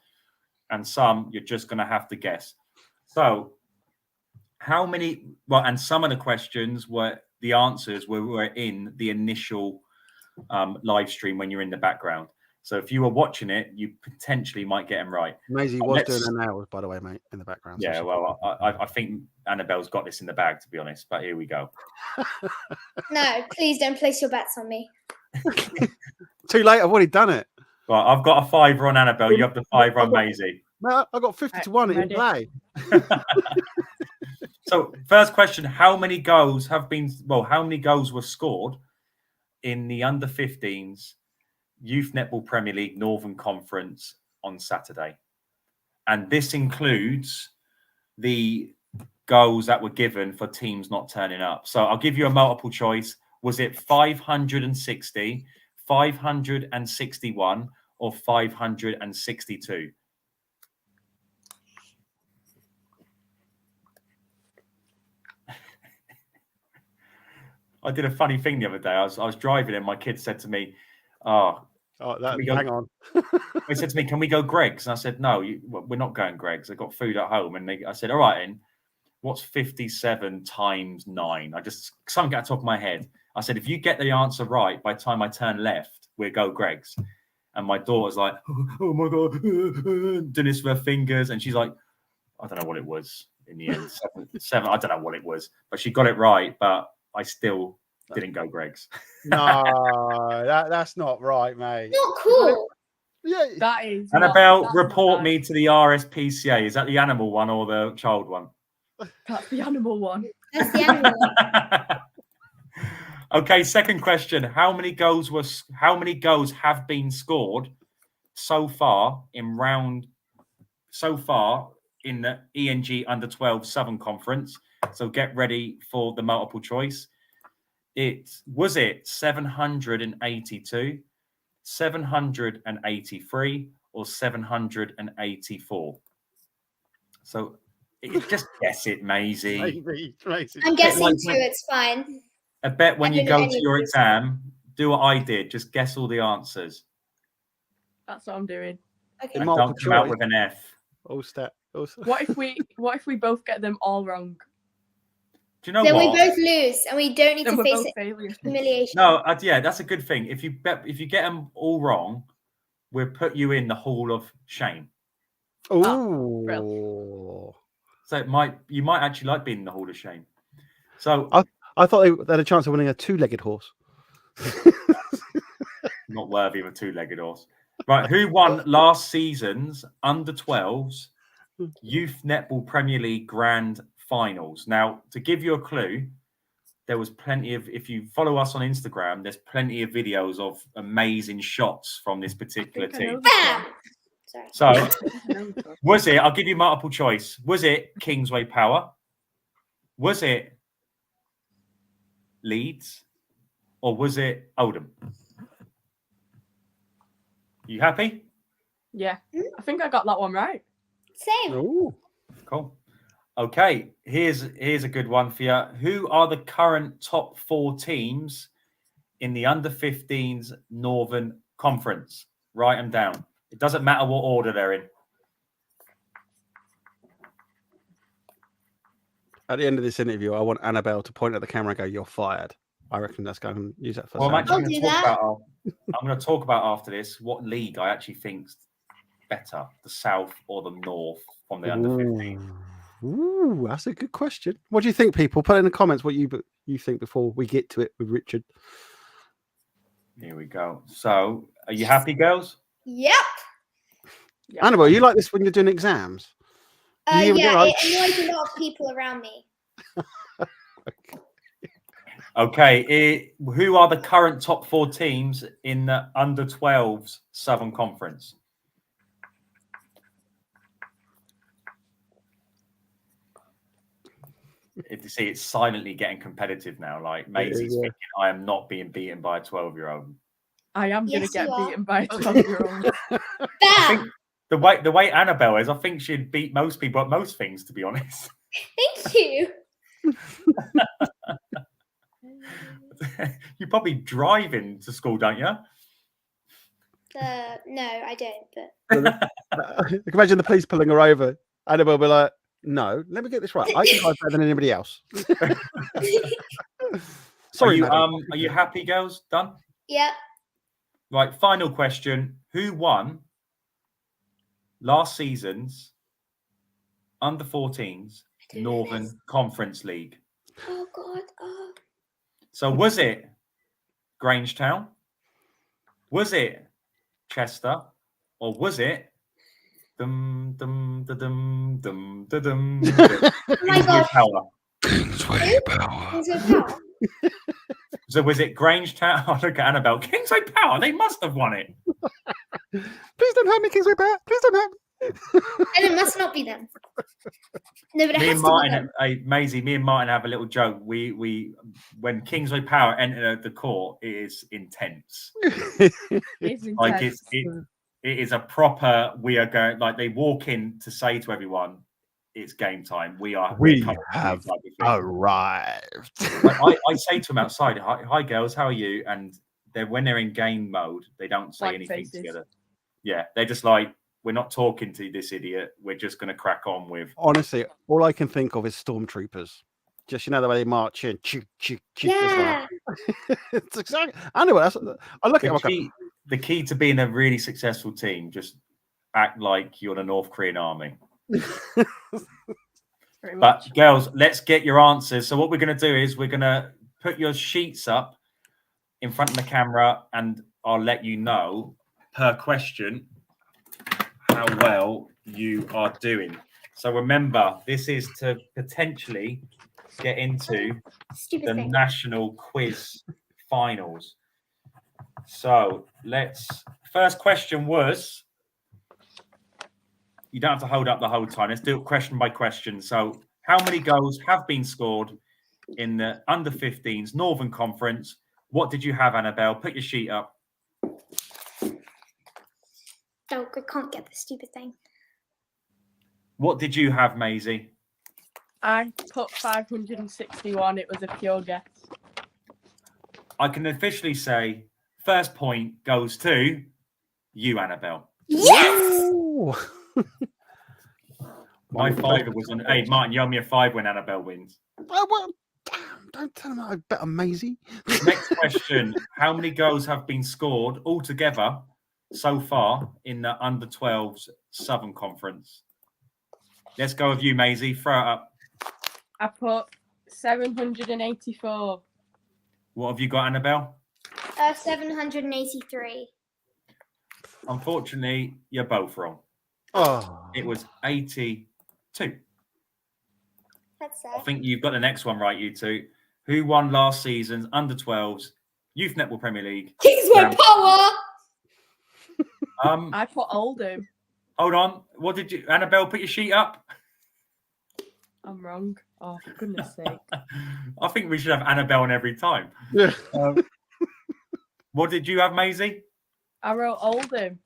and some you're just going to have to guess. So, how many? Well, and some of the questions the answers were in the initial live stream when you're in the background. So if you were watching it, you potentially might get them right. Maisie was doing her nails, by the way, mate, in the background. Yeah, well, I think Annabelle's got this in the bag, to be honest. But here we go. No, please don't place your bets on me. Too late. I've already done it. Well, I've got a 5 on Annabelle. You have the 5 on Maisie. No, I got 50 to 1 in play. So, first question: how many goals were scored in the under-15s Youth Netball Premier League Northern Conference on Saturday? And this includes the goals that were given for teams not turning up. So I'll give you a multiple choice. Was it 560, 561, or 562? I did a funny thing the other day. I was driving and my kid said to me, hang on. They said to me, can we go Greg's? And I said, no, we're not going Greg's. I've got food at home. And I said, all right, then, what's 57 times 9? Something got top of my head. I said, if you get the answer right, by the time I turn left, we'll go Greg's. And my daughter's like, oh my God, doing this with her fingers. And she's like, I don't know what it was in the end. Seven, I don't know what it was. But she got it right. But I still didn't go Greg's. No, that's not right, mate. Not cool. Yeah, that is. Annabelle, report me to the RSPCA. Is that the animal one or the child one? That's the animal one. That's the animal one. Okay, second question. How many goals have been scored so far in the ENG Under 12 Southern Conference? So get ready for the multiple choice. Was it 782, 783, or 784? So just guess it, Maisie. I'm guessing 2. It's fine. I bet when you go to your exam, do what I did. Just guess all the answers. That's what I'm doing. Okay. And don't come out with an F. What if we both get them all wrong? Do you know then what? We both lose, and we don't need to face humiliation. No, yeah, that's a good thing. If you get them all wrong, we'll put you in the Hall of Shame. Oh, so you might actually like being in the Hall of Shame. So I thought they had a chance of winning a 2-legged horse. Not worthy of a 2-legged horse. Right, who won last season's Under 12s Youth Netball Premier League Grand Finals? Now, to give you a clue, there was plenty of, if you follow us on Instagram, there's plenty of videos of amazing shots from this particular team. So, was it, I'll give you multiple choice, was it Kingsway Power? Was it Leeds? Or was it Oldham? You happy? Yeah, I think I got that one right. Same. Ooh. Cool. Okay, here's a good one for you. Who are the current top 4 teams in the under-15s Northern Conference? Write them down. It doesn't matter what order they're in. At the end of this interview, I want Annabelle to point at the camera and go, "You're fired." I reckon that's going to use that for. Well, I'm going to talk about after this what league I actually think's better, the South or the North from the under-15. Ooh, that's a good question. What do you think, people? Put in the comments what you think before we get to it with Richard. Here we go. So, are you happy, girls? Yep. Annabel, you like this when you're doing exams? Yeah, it annoys a lot of people around me. Okay. Who are the current top 4 teams in the under 12s Southern Conference? You see, it's silently getting competitive now. Like Maisie's thinking, I am not being beaten by a 12-year-old. I am going to get beaten by a 12-year-old. I think the way Annabel is, I think she'd beat most people at most things, to be honest. Thank you. You probably drive into school, don't you? No, I don't. But I can imagine the police pulling her over. Annabel will be like, "No, let me get this right. I can drive better than anybody else." Sorry, are you happy, girls? Done? Yeah. Right. Final question: who won last season's under 14s Northern Conference League? Oh God. Oh. So was it Grangetown? Was it Chester? Or was it Oh my God. Kingsway Power. So was it Grangetown? Oh, look at Annabel. Kingsway Power. They must have won it. Please don't hurt me, Kingsway Power. Please don't hurt me. And it must not be them. No, but it Me has and to Martin, be them. Maisie, me and Martin have a little joke. We when Kingsway Power enter the court, it is intense. Like it is a proper. We are going like they walk in to say to everyone, "It's game time. We have arrived." I say to them outside, "Hi girls, how are you?" And when they're in game mode, they don't say anything together. Yeah, they're just like, we're not talking to this idiot. We're just going to crack on with. Honestly, all I can think of is stormtroopers. Just the way they march in. Yeah. It's exactly. Anyway, I look at the key to being a really successful team. Just act like you're the North Korean army. But girls, let's get your answers. So what we're going to do is we're going to put your sheets up in front of the camera, and I'll let you know per question how well you are doing. So remember, this is to potentially get into national quiz finals. So first question was, you don't have to hold up the whole time. Let's do it question by question. So how many goals have been scored in the under 15s Northern Conference? What did you have, Annabel? Put your sheet up. Oh, I can't get the stupid thing. What did you have, Maisie? I put 561. It was a pure guess. I can officially say first point goes to you, Annabel. Yes! My fiver was on. Hey, Martin, you owe me a 5 when Annabel wins. Oh, well, don't tell him I bet on Maisie. Next question. How many goals have been scored altogether so far in the under 12s Southern Conference? Let's go with you, Maisie. Throw it up. I put 784. What have you got, Annabel? 783. Unfortunately, you're both wrong. Oh, It was 82. That's sad. I think you've got the next one right, you two. Who won last season's under 12s Youth Netball Premier League? Kingsway Power! I put Oldham. Hold on. What did you, Annabel, put your sheet up? I'm wrong. Oh, for goodness sake. I think we should have Annabel on every time. yeah. What did you have, Maisie? I wrote Oldham.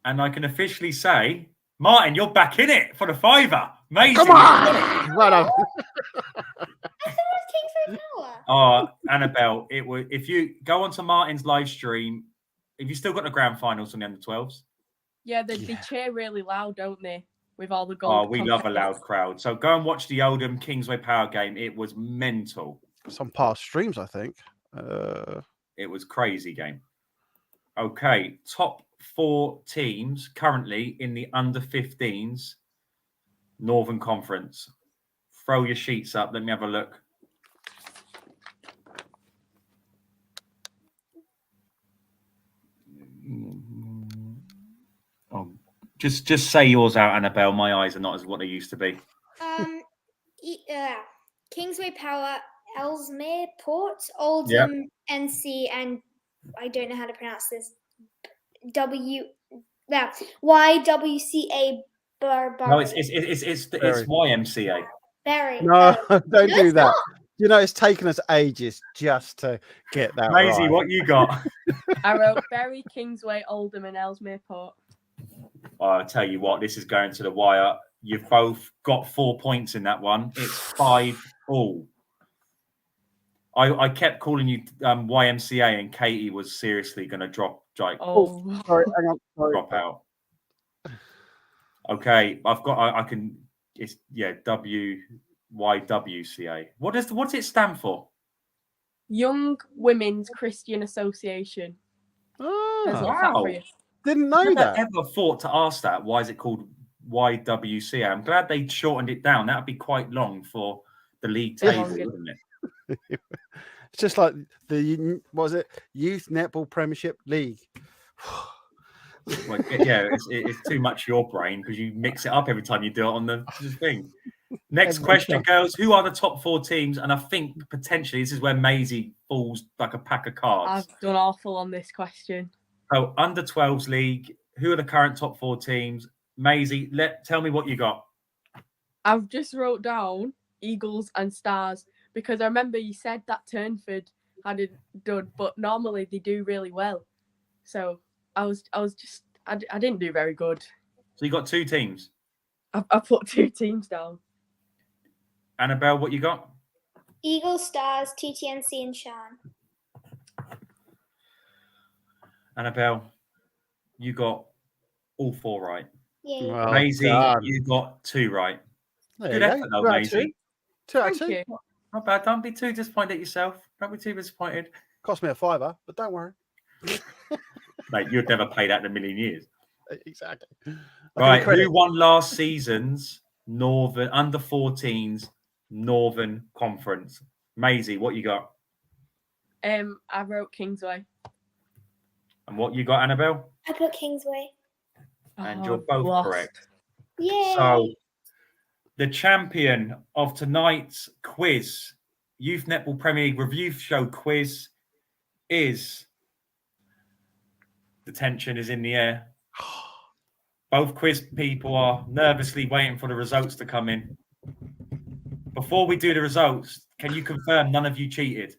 And I can officially say, Martin, you're back in it for the fiver. Maisie. Come on! Right on. I thought it was Kingsway Power. Oh, Annabel, it was. If you go onto Martin's live stream, have you still got the grand finals on the under 12s? Yeah, they cheer really loud, don't they? With all the gold. Oh, we love a loud crowd. So go and watch the Oldham Kingsway Power game. It was mental. Some past streams, I think. It was crazy game. Okay, top 4 teams currently in the under 15s Northern Conference. Throw your sheets up. Let me have a look. Oh, just say yours out, Annabelle. My eyes are not as what they used to be. Kingsway Power, Ellesmere Port, Oldham NC, and I don't know how to pronounce this. YWCA No, it's YMCA. Bury. No, don't do that. Not. You know, it's taken us ages just to get that Maisie, right. what you got? I wrote Bury, Kingsway, Oldham, and Ellesmere Port. I'll tell you what, this is going to the wire. You've both got 4 points in that one. It's 5-all. I kept calling you YMCA, and Katie was seriously going to drop Sorry, hang on. Sorry. drop out. Okay, I can. It's YWCA. What's it stand for? Young Women's Christian Association. There's a little fact wow. for you. Didn't know that. I never thought to ask that. Why is it called YWCA? I'm glad they shortened it down. That would be quite long for the league table, wouldn't it? It's just like the Youth Netball Premiership League. Well, yeah, it's too much your brain because you mix it up every time you do it on the thing. Next question, girls. Who are the top 4 teams? And I think potentially this is where Maisie falls like a pack of cards. I've done awful on this question. So under 12s league, who are the current top 4 teams? Maisie, tell me what you got. I've just wrote down Eagles and Stars because I remember you said that Turnford hadn't done, but normally they do really well. So I didn't do very good. So you got 2 teams. I put 2 teams down. Annabelle, what you got? Eagles, Stars, TTNC, and Shan. Annabelle, you got all 4 right. Yeah. Well Maisie, done. you got 2 right. There Good you effort, go. though, Maisie. 2 out of Thank 2. you. Not bad. Don't be too disappointed at yourself. Don't be too disappointed. Cost me a £5, but don't worry. Mate, you'd never pay that in a million years. Exactly. Right, who won last season's Northern under 14s Northern Conference? Maisie, what you got? I wrote Kingsway. And what you got, Annabelle? I put Kingsway. And you're both correct. Yay. So, the champion of tonight's quiz, Youth Netball Premier League Review Show quiz, is... The tension is in the air. Both quiz people are nervously waiting for the results to come in. Before we do the results, can you confirm none of you cheated?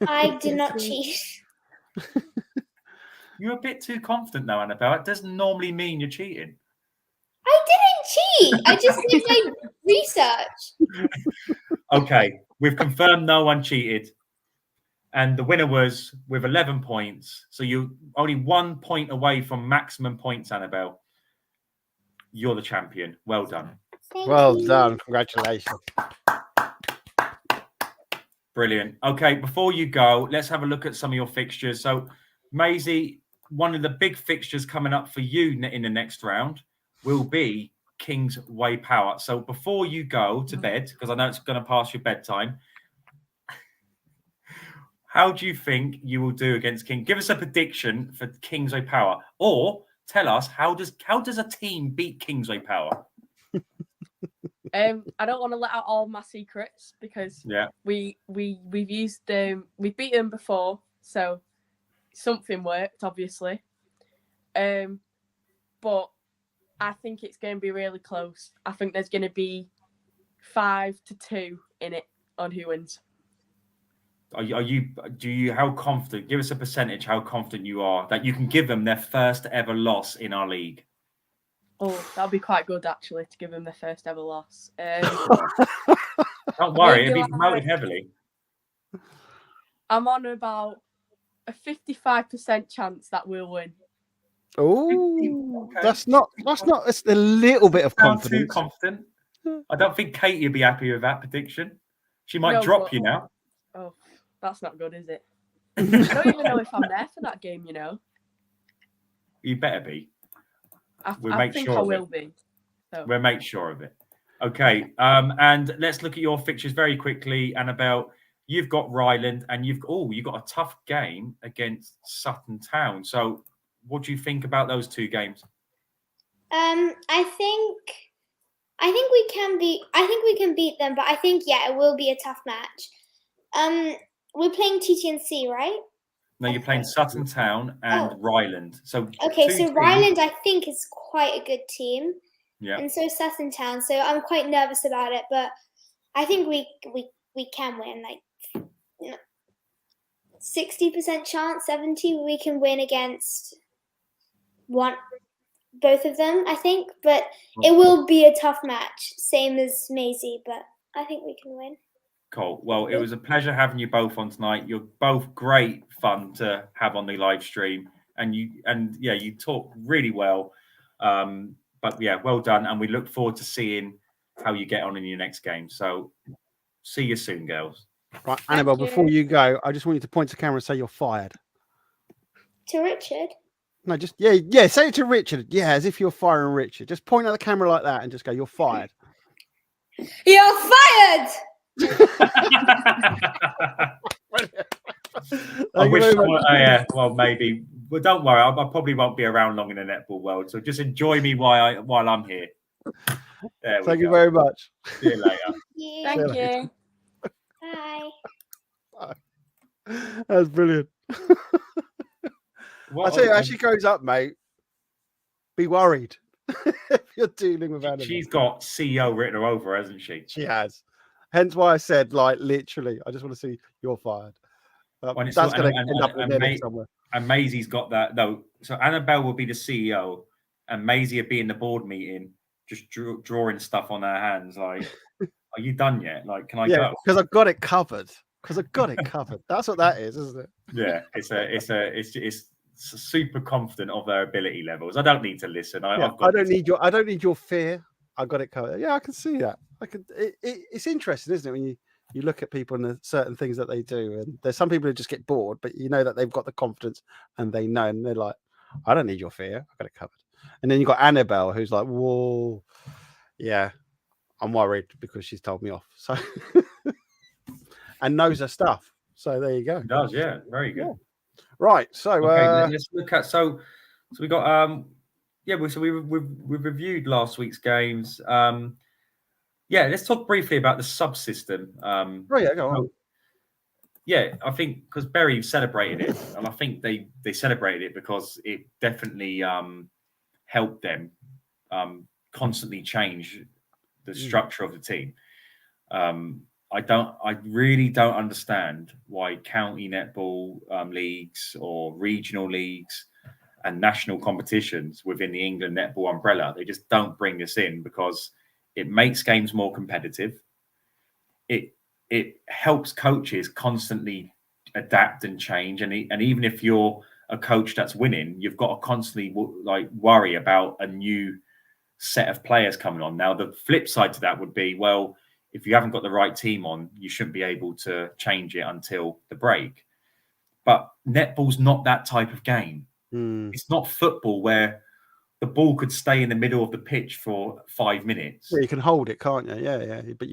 I did not cheat. You're a bit too confident now, Annabelle. It doesn't normally mean you're cheating. I didn't cheat. I just did my research. Okay, we've confirmed no one cheated. And the winner was with 11 points. So you're only 1 point away from maximum points, Annabelle. You're the champion. Well done. Well done. Congratulations. Brilliant. Okay, before you go, let's have a look at some of your fixtures. So, Maisie, one of the big fixtures coming up for you in the next round will be Kingsway Power. So before you go to bed, because I know it's going to pass your bedtime, how do you think you will do against King? Give us a prediction for Kingsway Power, or tell us how does a team beat Kingsway Power? I don't want to let out all my secrets because we've used we've beaten them before, so something worked obviously. But I think it's going to be really close. I think there's going to be 5-2 in it on who wins. How confident? Give us a percentage. How confident you are that you can give them their first ever loss in our league? Oh, that'll be quite good actually to give them their first ever loss. Don't worry, it'll be promoted heavily. I'm on about a 55% chance that we'll win. Oh, okay. That's not. It's a little bit of confidence. Too confident. I don't think Katie would be happy with that prediction. She might drop you now. Oh, that's not good, is it? I don't even know if I'm there for that game, you know. You better be. I think I will be. So. We'll make sure of it. Okay, and let's look at your fixtures very quickly, Annabel. You've got Ryland, and you've got a tough game against Sutton Town. So, what do you think about those two games? I think we can beat them, but I think it will be a tough match. We're playing TTNC, right? No, you're playing Sutton Town and Ryland. So okay, so Ryland I think is quite a good team. Yeah. And so Sutton Town. So I'm quite nervous about it, but I think we can win. Like 60% chance, 70 we can win against both of them, I think. But it will be a tough match, same as Maisie, but I think we can win. Cool. Well, it was a pleasure having you both on tonight. You're both great fun to have on the live stream, and you talk really well. But well done, and we look forward to seeing how you get on in your next game. So, see you soon, girls. Right, Annabel. Before you go, I just want you to point to the camera and say you're fired. To Richard? No, just say it to Richard. Yeah, as if you're firing Richard. Just point at the camera like that and just go, "You're fired." You're fired. I wish someone, well, maybe. Well, don't worry. I probably won't be around long in the netball world, so just enjoy me while I'm here. Thank you very much. See you later. Thank you. Bye. That's brilliant. I tell you, as she grows up, mate, be worried if you're dealing with Annabel. She's got CEO written her over, hasn't she? She has. Hence why I said, like, literally, I just want to see you're fired. That's going to end up in the somewhere. And Maisie's got that, though. So Annabel will be the CEO, and Maisie will be in the board meeting, just drawing stuff on her hands. Like, are you done yet? Like, can I go? Because I've got it covered. That's what that is, isn't it? Yeah, it's super confident of their ability levels. I don't need to listen. I don't need your fear. I got it covered. Yeah, I can see that. It's interesting, isn't it, when you look at people and the certain things that they do, and there's some people who just get bored, but you know that they've got the confidence and they know, and they're like, I don't need your fear. I got it covered. And then you got Annabel, who's like, whoa, yeah, I'm worried because she's told me off. So and knows her stuff. So there you go. It does, yeah, very good. Yeah. Right. So let's look at so we got so we reviewed last week's games. Let's talk briefly about the subsystem. Go on. I think because Bury celebrated it, and I think they celebrated it because it definitely helped them constantly change the structure of the team. I really don't understand why county netball leagues or regional leagues and national competitions within the England netball umbrella, they just don't bring this in, because it makes games more competitive. It helps coaches constantly adapt and change, and even if you're a coach that's winning, you've got to constantly worry about a new set of players coming on. Now, the flip side to that would be, well, if you haven't got the right team on, you shouldn't be able to change it until the break. But netball's not that type of game. It's not football where the ball could stay in the middle of the pitch for 5 minutes. Yeah, you can hold it, can't you? Yeah. But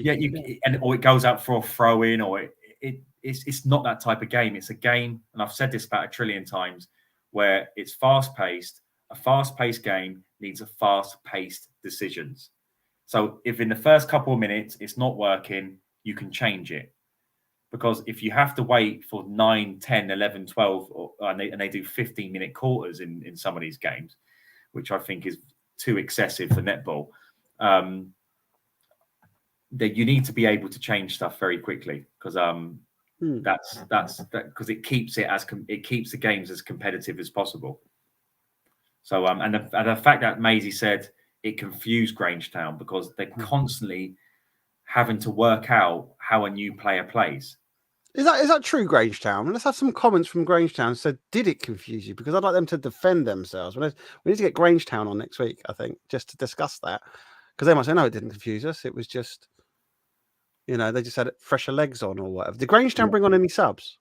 or it goes out for a throw in, or it's not that type of game. It's a game, and I've said this about 1 trillion times, where it's fast paced. A fast paced game needs a fast paced decisions. So if in the first couple of minutes it's not working, you can change it. Because if you have to wait for 9, 10, 11, 12, and they do 15-minute quarters in some of these games, which I think is too excessive for netball, that you need to be able to change stuff very quickly, because that's because it keeps the games as competitive as possible. So and the fact that Maisie said it confused Grangetown, because they're constantly having to work out how a new player plays. Is that true, Grangetown? Let's have some comments from Grangetown. So, did it confuse you? Because I'd like them to defend themselves. We need to get Grangetown on next week, I think, just to discuss that. Because they might say, no, it didn't confuse us. It was just, they just had fresher legs on or whatever. Did Grangetown bring on any subs?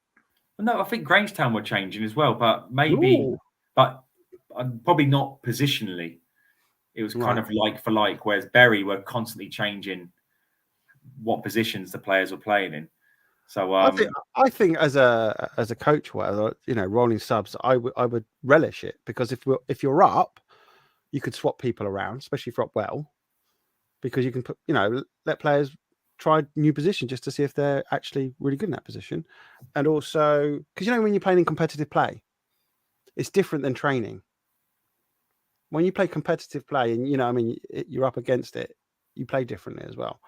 No, I think Grangetown were changing as well, but maybe, but probably not positionally. It was kind of like for like, whereas Bury were constantly changing what positions the players were playing in. So I think as a coach, whatever, you know, rolling subs, I would relish it, because if you're up, you could swap people around, especially if you're up well, because you can put, you know, let players try new position just to see if they're actually really good in that position. And also because, you know, when you're playing in competitive play, it's different than training. When you play competitive play and, you know, I mean, you're up against it, you play differently as well.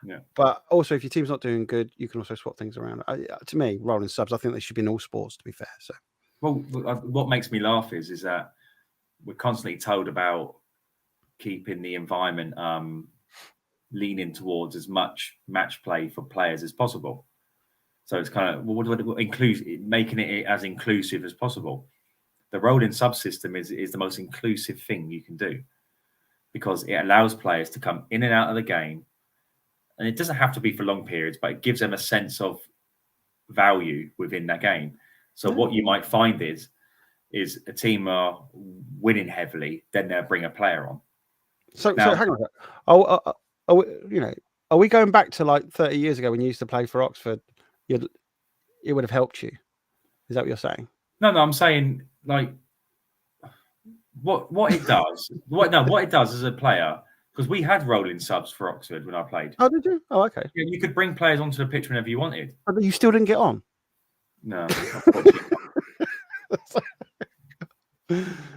Yeah. But also, if your team's not doing good, you can also swap things around. To me, rolling subs, I think they should be in all sports, to be fair. So, well, what makes me laugh is that we're constantly told about keeping the environment leaning towards as much match play for players as possible. So it's kind of making it as inclusive as possible. The rolling sub system is the most inclusive thing you can do, because it allows players to come in and out of the game. And it doesn't have to be for long periods, but it gives them a sense of value within that game. So what you might find is a team are winning heavily, then they'll bring a player on. So hang on. Are we going back to like 30 years ago when you used to play for Oxford? It would have helped you. Is that what you're saying? No, I'm saying like what it does. What it does as a player. Because we had rolling subs for Oxford when I played. Oh, did you? Oh, okay. Yeah, you could bring players onto the pitch whenever you wanted. But you still didn't get on? No.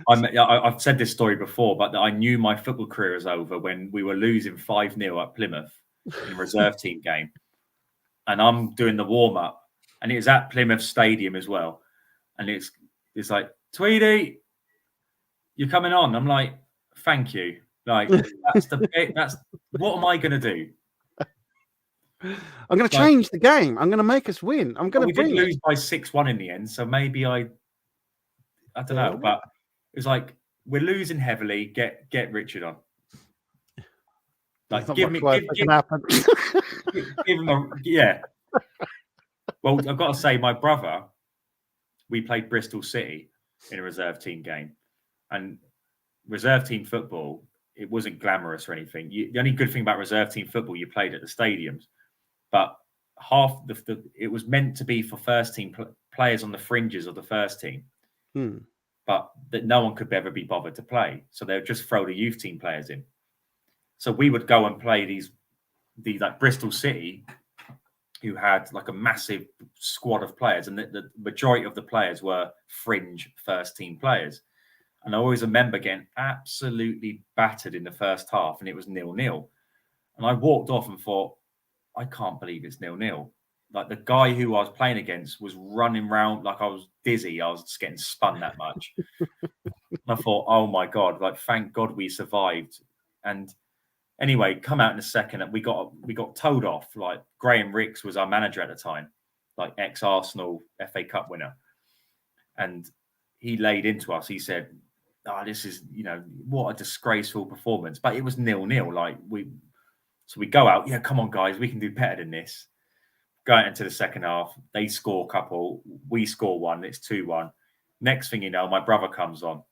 I've said this story before, but I knew my football career was over when we were losing 5-0 at Plymouth in a reserve team game. And I'm doing the warm-up. And it was at Plymouth Stadium as well. And it's like, Tweedy, you're coming on. I'm like, thank you. Like, that's what am I going to do? I'm going to change the game. I'm going to make us win. I'm going to bring lose by 6-1 in the end. So maybe I don't know, but it was like, we're losing heavily. Get Richard on. Like, give him yeah. Well, I've got to say, my brother, we played Bristol City in a reserve team game, and reserve team football, it wasn't glamorous or anything. The only good thing about reserve team football, you played at the stadiums, but half it was meant to be for first team players on the fringes of the first team, but that no one could ever be bothered to play. So they would just throw the youth team players in. So we would go and play these like Bristol City, who had like a massive squad of players, and the majority of the players were fringe first team players. And I always remember getting absolutely battered in the first half, and it was 0-0. And I walked off and thought, I can't believe it's 0-0. Like, the guy who I was playing against was running around like I was dizzy. I was just getting spun that much. And I thought, oh my God, like, thank God we survived. And anyway, come out in a second, and we got told off. Like, Graham Ricks was our manager at the time, like ex-Arsenal FA Cup winner. And he laid into us. He said, oh, this is, what a disgraceful performance. But it was 0-0. Like, so we go out, yeah, come on, guys, we can do better than this. Go out into the second half. They score a couple. We score one. It's 2-1. Next thing you know, my brother comes on.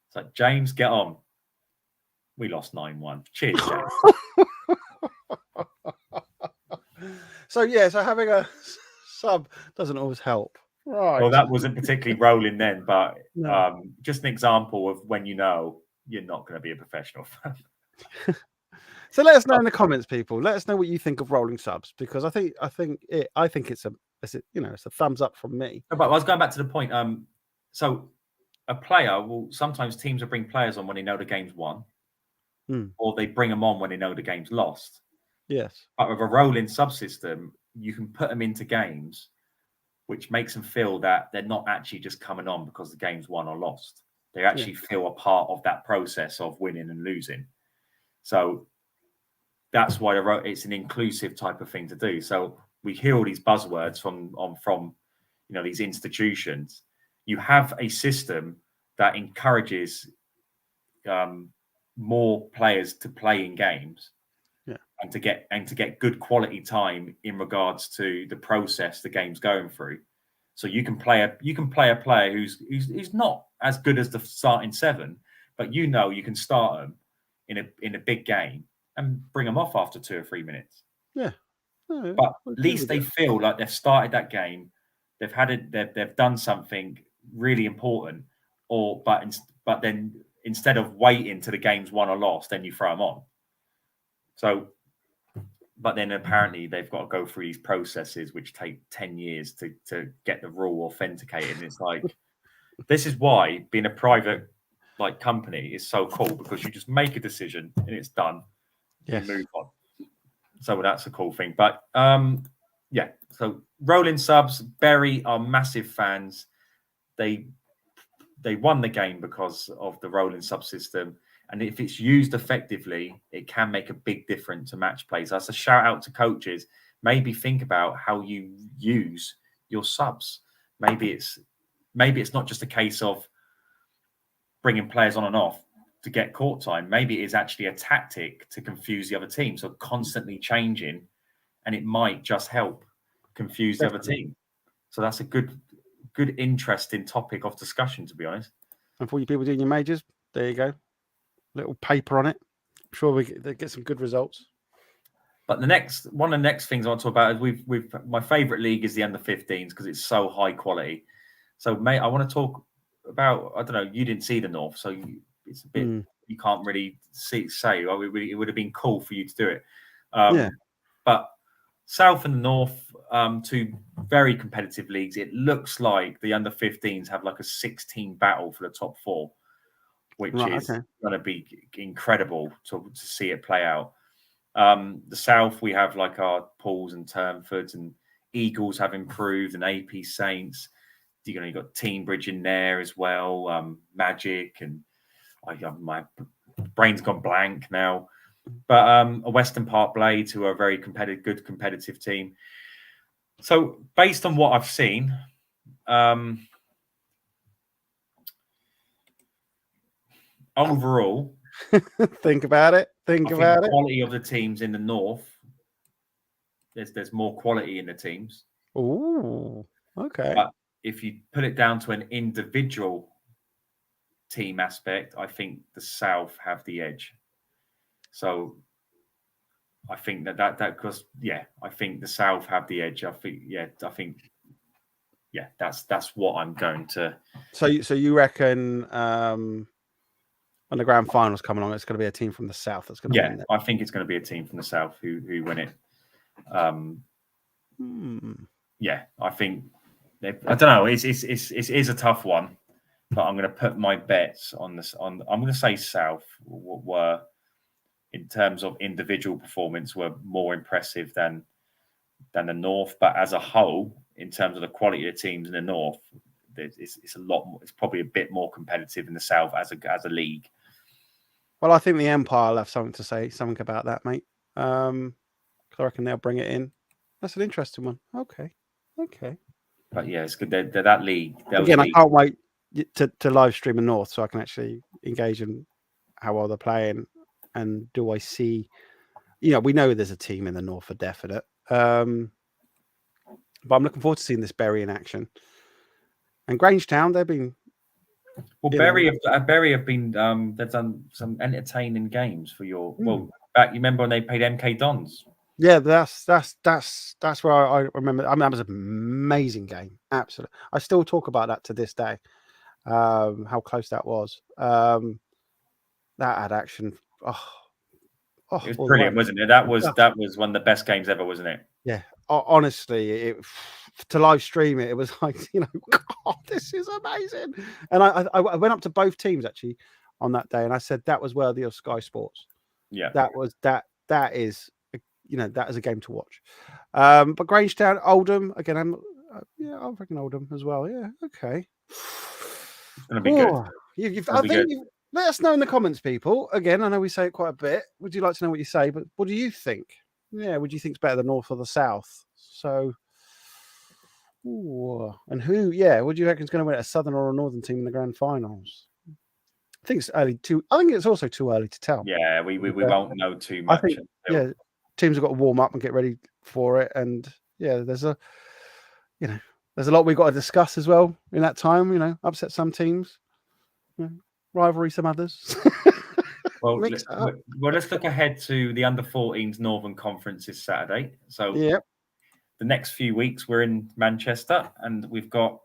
It's like, James, get on. We lost 9-1. Cheers, James. So having a sub doesn't always help. Right. Well, that wasn't particularly rolling then, but just an example of when you know you're not going to be a professional fan. So let us know in the comments, people. Let us know what you think of rolling subs, because I think it's a thumbs up from me. But I was going back to the point. So a player will sometimes teams will bring players on when they know the game's won, or they bring them on when they know the game's lost. Yes. But with a rolling subsystem, you can put them into games, which makes them feel that they're not actually just coming on because the game's won or lost. They actually feel a part of that process of winning and losing. So that's why it's an inclusive type of thing to do. So we hear all these buzzwords from these institutions. You have a system that encourages more players to play in games, and to get good quality time in regards to the process the game's going through. So you can play a player who's not as good as the starting seven, but you can start them in a big game and bring them off after 2 or 3 minutes. Yeah. No, But at least they feel like they've started that game, they've had it, they've done something really important, but then instead of waiting till the game's won or lost, then you throw them on. So, but then apparently they've got to go through these processes which take 10 years to get the rule authenticated. And it's like, this is why being a private like company is so cool, because you just make a decision and it's done. Yes. You move on. So that's a cool thing. But yeah, so rolling subs, Bury are massive fans. They won the game because of the rolling sub system. And if it's used effectively, it can make a big difference to match plays. That's a shout out to coaches. Maybe think about how you use your subs. Maybe it's not just a case of bringing players on and off to get court time. Maybe it is actually a tactic to confuse the other team. So constantly changing, and it might just help confuse the other team. So that's a good, interesting topic of discussion, to be honest. And for you people doing your majors, there you go. Little paper on it. I'm sure they get some good results. But one of the next things I want to talk about is my favourite league is the under-15s because it's so high quality. So, mate, I want to talk about, I don't know, you didn't see the North, so it's a bit, you can't really say, oh, it would have been cool for you to do it. Yeah. But South and North, two very competitive leagues. It looks like the under-15s have like a 16 battle for the top 4, which is going to be incredible to see it play out. The South, we have like our Pauls and Turnfords, and Eagles have improved, and AP Saints. You've got Teambridge in there as well, Magic, and my brain's gone blank now. But a Western Park Blades, who are a very good competitive team. So based on what I've seen, overall, think about it. Think about the it. Quality of the teams in the North. There's more quality in the teams. Oh, okay. But if you put it down to an individual team aspect, I think the South have the edge. So I think that because I think the South have the edge. I think that's what I'm going to. So you reckon when the grand finals come along, it's going to be a team from the South that's going to win it? I think it's going to be a team from the South who win it. Yeah, I think. I don't know. It is a tough one, but I'm going to put my bets on this. I'm going to say South were, in terms of individual performance, were more impressive than the North. But as a whole, in terms of the quality of teams in the North, it's a lot more. It's probably a bit more competitive in the South as a league. Well, I think the Empire will have something about that, mate. I reckon they'll bring it in. That's an interesting one. Okay. But yeah, it's good. They're that league. Again, I can't wait to live stream in North so I can actually engage in how well they're playing. And do I see, we know there's a team in the North for definite. But I'm looking forward to seeing this Bury in action. And Grangetown, they've been. Well, Bury have been. They've done some entertaining games for your. Well, back. You remember when they played MK Dons? Yeah, that's where I remember. I mean, that was an amazing game. Absolutely, I still talk about that to this day. How close that was. That had action. It was brilliant, wasn't it? That was one of the best games ever, wasn't it? Yeah, honestly, to live stream it, it was like, God, this is amazing. And I went up to both teams actually on that day, and I said that was worthy of Sky Sports. Yeah, that is a game to watch. But Grangetown, Oldham again. I'm reckon Oldham as well. Yeah, okay. It's going to be good. Let us know in the comments, people. Again, I know we say it quite a bit. Would you like to know what you say? But what do you think? Yeah, would you think it's better the North or the South? So, and who? Yeah, what do you reckon is going to win, a Southern or a Northern team in the grand finals? I think it's early I think it's also too early to tell. Yeah, we won't know too much. I think, teams have got to warm up and get ready for it. And there's a lot we've got to discuss as well in that time. Upset some teams, rivalry some others. Well, Mix it up. let's look ahead to the under-14s Northern Conference this Saturday. So Yep. the next few weeks we're in Manchester, and we've got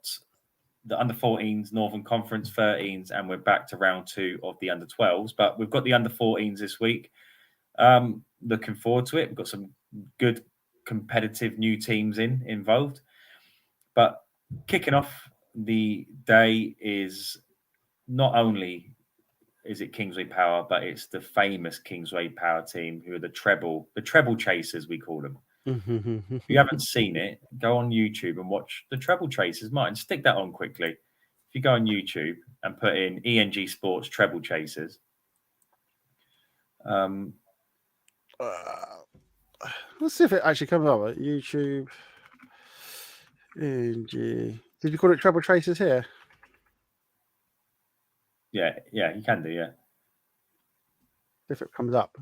the under-14s Northern Conference 13s, and we're back to round 2 of the under-12s. But we've got the under-14s this week. Looking forward to it. We've got some good competitive new teams involved. But kicking off the day is not only is it Kingsway Power, but it's the famous Kingsway Power team who are the treble chasers, we call them. If you haven't seen it, go on YouTube and watch the treble chasers. Martin, stick that on quickly. If you go on YouTube and put in ENG Sports treble chasers, let's see if it actually comes up at YouTube. ENG. Did you call it treble chasers here? Yeah, you can do, yeah. If it comes up.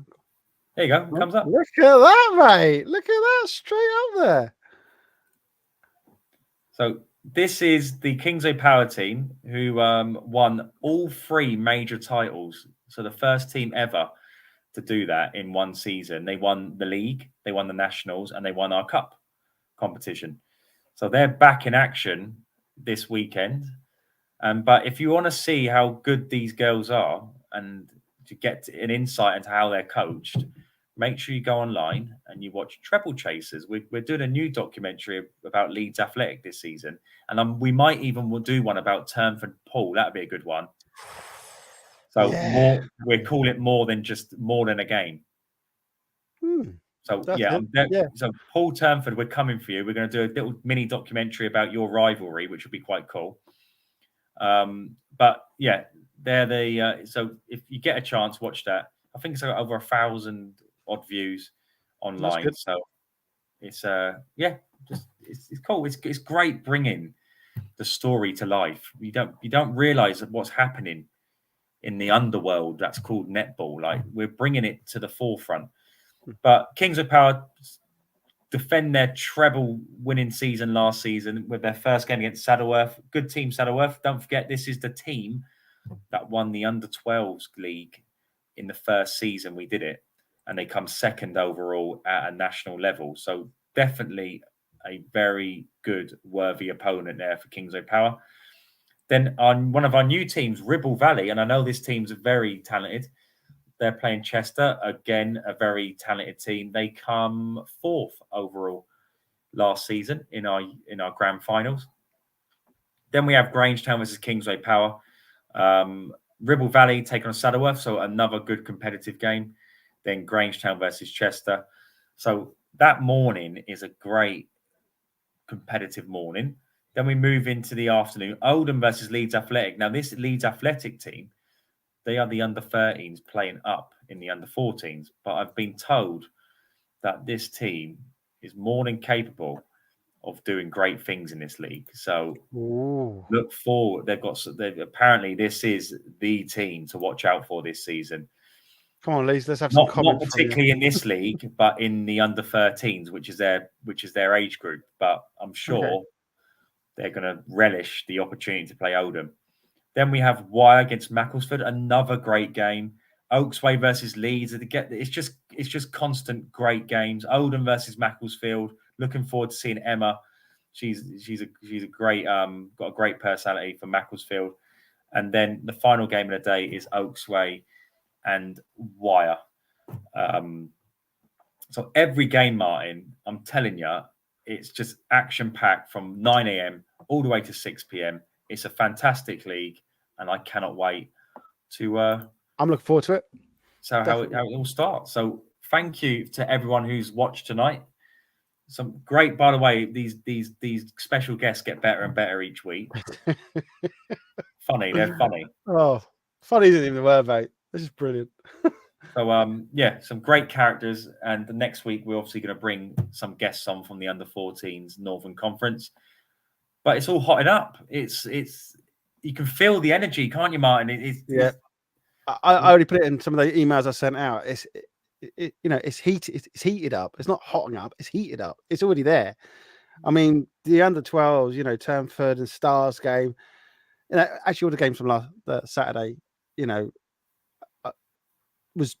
There you go, it comes up. Look at that, mate. Look at that, straight up there. So this is the Kingsway Power team who won all 3 major titles. So the first team ever to do that in one season. They won the league, they won the nationals, and they won our cup competition. So they're back in action this weekend. But if you want to see how good these girls are and to get an insight into how they're coached, make sure you go online and you watch Treble Chasers. We're doing a new documentary about Leeds Athletic this season. And we might even do one about Turnford Pool. That'd be a good one. So we call it more than a game. So so Paul Turnford, we're coming for you. We're going to do a little mini documentary about your rivalry, which would be quite cool. But yeah, they're the so if you get a chance, watch that. I think it's over 1,000 odd views online. So it's it's cool. It's great bringing the story to life. You don't realize what's happening in the underworld that's called netball. Like, we're bringing it to the forefront. But Kingsway Power defend their treble winning season last season with their first game against Saddleworth. Good team, Saddleworth. Don't forget, this is the team that won the under-12s league in the first season we did it, and they come second overall at a national level. So definitely a very good, worthy opponent there for Kingsway Power. Then on one of our new teams, Ribble Valley, and I know this team's very talented. They're playing Chester, again, a very talented team. They come 4th overall last season in our grand finals. Then we have Grangetown versus Kingsway Power. Ribble Valley take on Saddleworth, so another good competitive game. Then Grangetown versus Chester. So that morning is a great competitive morning. Then we move into the afternoon. Oldham versus Leeds Athletic. Now, this Leeds Athletic team, they are the under-13s playing up in the under-14s. But I've been told that this team is more than capable of doing great things in this league. So look forward. Apparently this is the team to watch out for this season. Come on, Leeds, let's have some comments. Not particularly in this league, but in the under-13s, which is their age group. But I'm sure they're going to relish the opportunity to play Oldham. Then we have Wyre against Macclesfield, another great game. Oaksway versus Leeds. It's just constant great games. Oldham versus Macclesfield. Looking forward to seeing Emma. She's a great got a great personality for Macclesfield. And then the final game of the day is Oaksway and Wyre. So every game, Martin, I'm telling you, it's just action packed from 9 a.m. all the way to 6 p.m. It's a fantastic league, and I cannot wait to. I'm looking forward to it. So how it all starts. So thank you to everyone who's watched tonight. Some great, by the way, these special guests get better and better each week. They're funny. Oh, funny isn't even the word, mate. This is brilliant. So some great characters, and the next week we're obviously going to bring some guests on from the under-14s Northern Conference. But it's all hotting up. It's you can feel the energy, can't you, Martin? I already put it in some of the emails I sent out. It's heated up. It's not hotting up. It's heated up. It's already there. I mean, the under-12s, Turnford and Starz game. Actually, all the games from the Saturday, was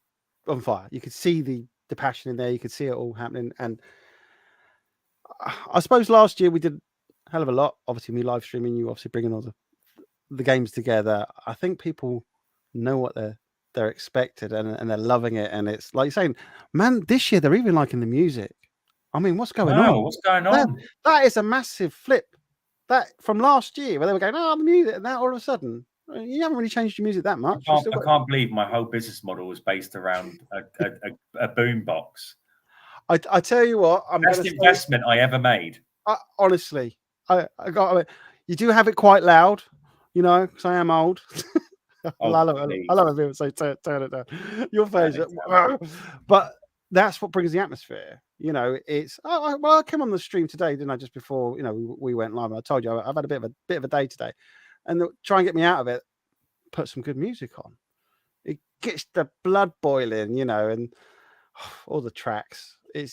on fire. You could see the passion in there. You could see it all happening. And I suppose last year we did a hell of a lot. Obviously, me live streaming, you obviously bringing all the games together. I think people know what they're expected and they're loving it. And it's like you're saying, man, this year they're even liking the music. I mean, what's going on? What's going on? That is a massive flip. That from last year where they were going, oh, the music, and now all of a sudden, you haven't really changed your music that much. I can't believe my whole business model was based around a boom box. I tell you what, best investment I ever made. Honestly, you do have it quite loud, you know, because I am old. I love it. People say turn it down. Your face, but that's what brings the atmosphere. You know, it's I came on the stream today, didn't I? Just before we went live. I told you I've had a bit of a day today, and try and get me out of it. Put some good music on. It gets the blood boiling, you know, and all the tracks. It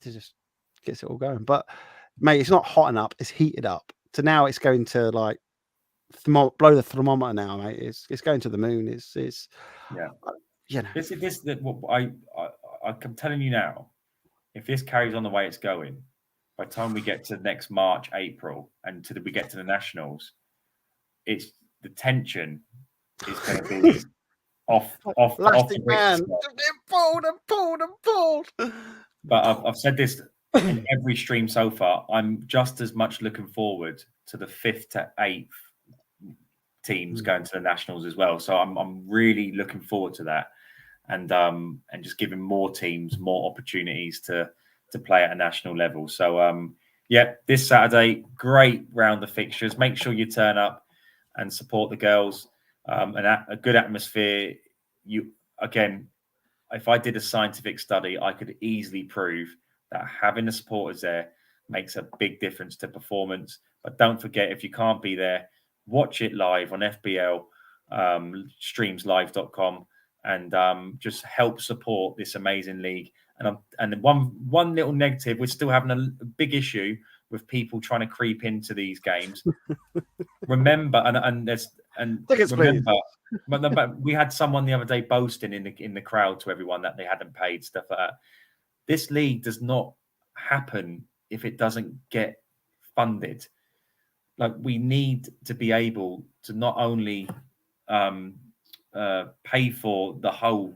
just gets it all going. But mate, it's not hot enough. It's heated up. So now it's going to like blow the thermometer now, mate. It's going to the moon. It's you know. This I'm telling you now. If this carries on the way it's going, by the time we get to next March, April, and we get to the Nationals, it's the tension is going to be off the man. Pulled. But I've said this in every stream so far. I'm just as much looking forward to the 5th to 8th teams going to the Nationals as well. So I'm really looking forward to that, and just giving more teams more opportunities to play at a national level. So this Saturday, great round of fixtures. Make sure you turn up and support the girls. And a good atmosphere. If I did a scientific study, I could easily prove that having the supporters there makes a big difference to performance. But don't forget, if you can't be there, watch it live on FBL streamslive.com and just help support this amazing league. And one little negative, we're still having a big issue with people trying to creep into these games. Remember, but we had someone the other day boasting in the crowd to everyone that they hadn't paid, stuff like that. This league does not happen if it doesn't get funded. Like, we need to be able to not only pay for the whole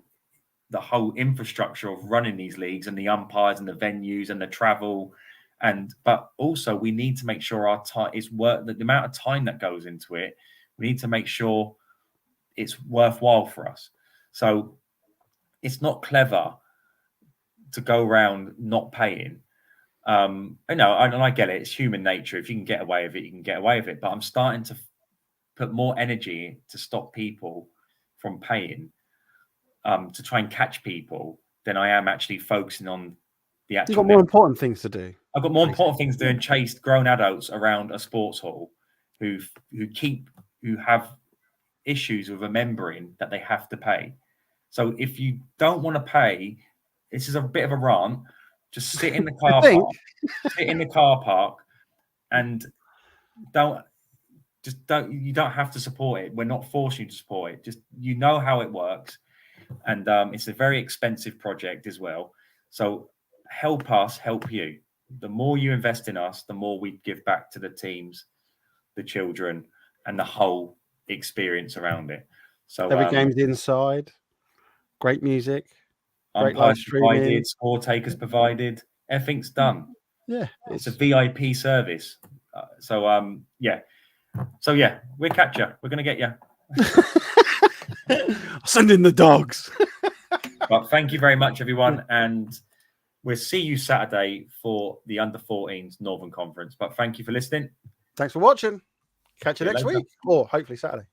infrastructure of running these leagues and the umpires and the venues and the travel, but also we need to make sure our time is worth the amount of time that goes into it. We need to make sure it's worthwhile for us. So it's not clever to go around not paying. I know, and I get it. It's human nature. If you can get away with it, you can get away with it. But I'm starting to put more energy to stop people from paying, to try and catch people, than I am actually focusing on the actual. You've got more important things to do. I've got more important things to do and chase grown adults around a sports hall who have issues with remembering that they have to pay. So if you don't want to pay, this is a bit of a rant. Just sit in the car park, and you don't have to support it. We're not forcing you to support it. Just, you know how it works. And it's a very expensive project as well. So help us help you. The more you invest in us, the more we give back to the teams, the children, and the whole experience around it. So every game's inside, great music, great live streaming, provided, score takers provided, everything's done. Yeah, it's a VIP service. So we'll catch you. We're going to get you. I'll send in the dogs. But thank you very much, everyone, and we'll see you Saturday for the Under-14s Northern Conference. But thank you for listening. Thanks for watching. Catch you next week, or hopefully Saturday.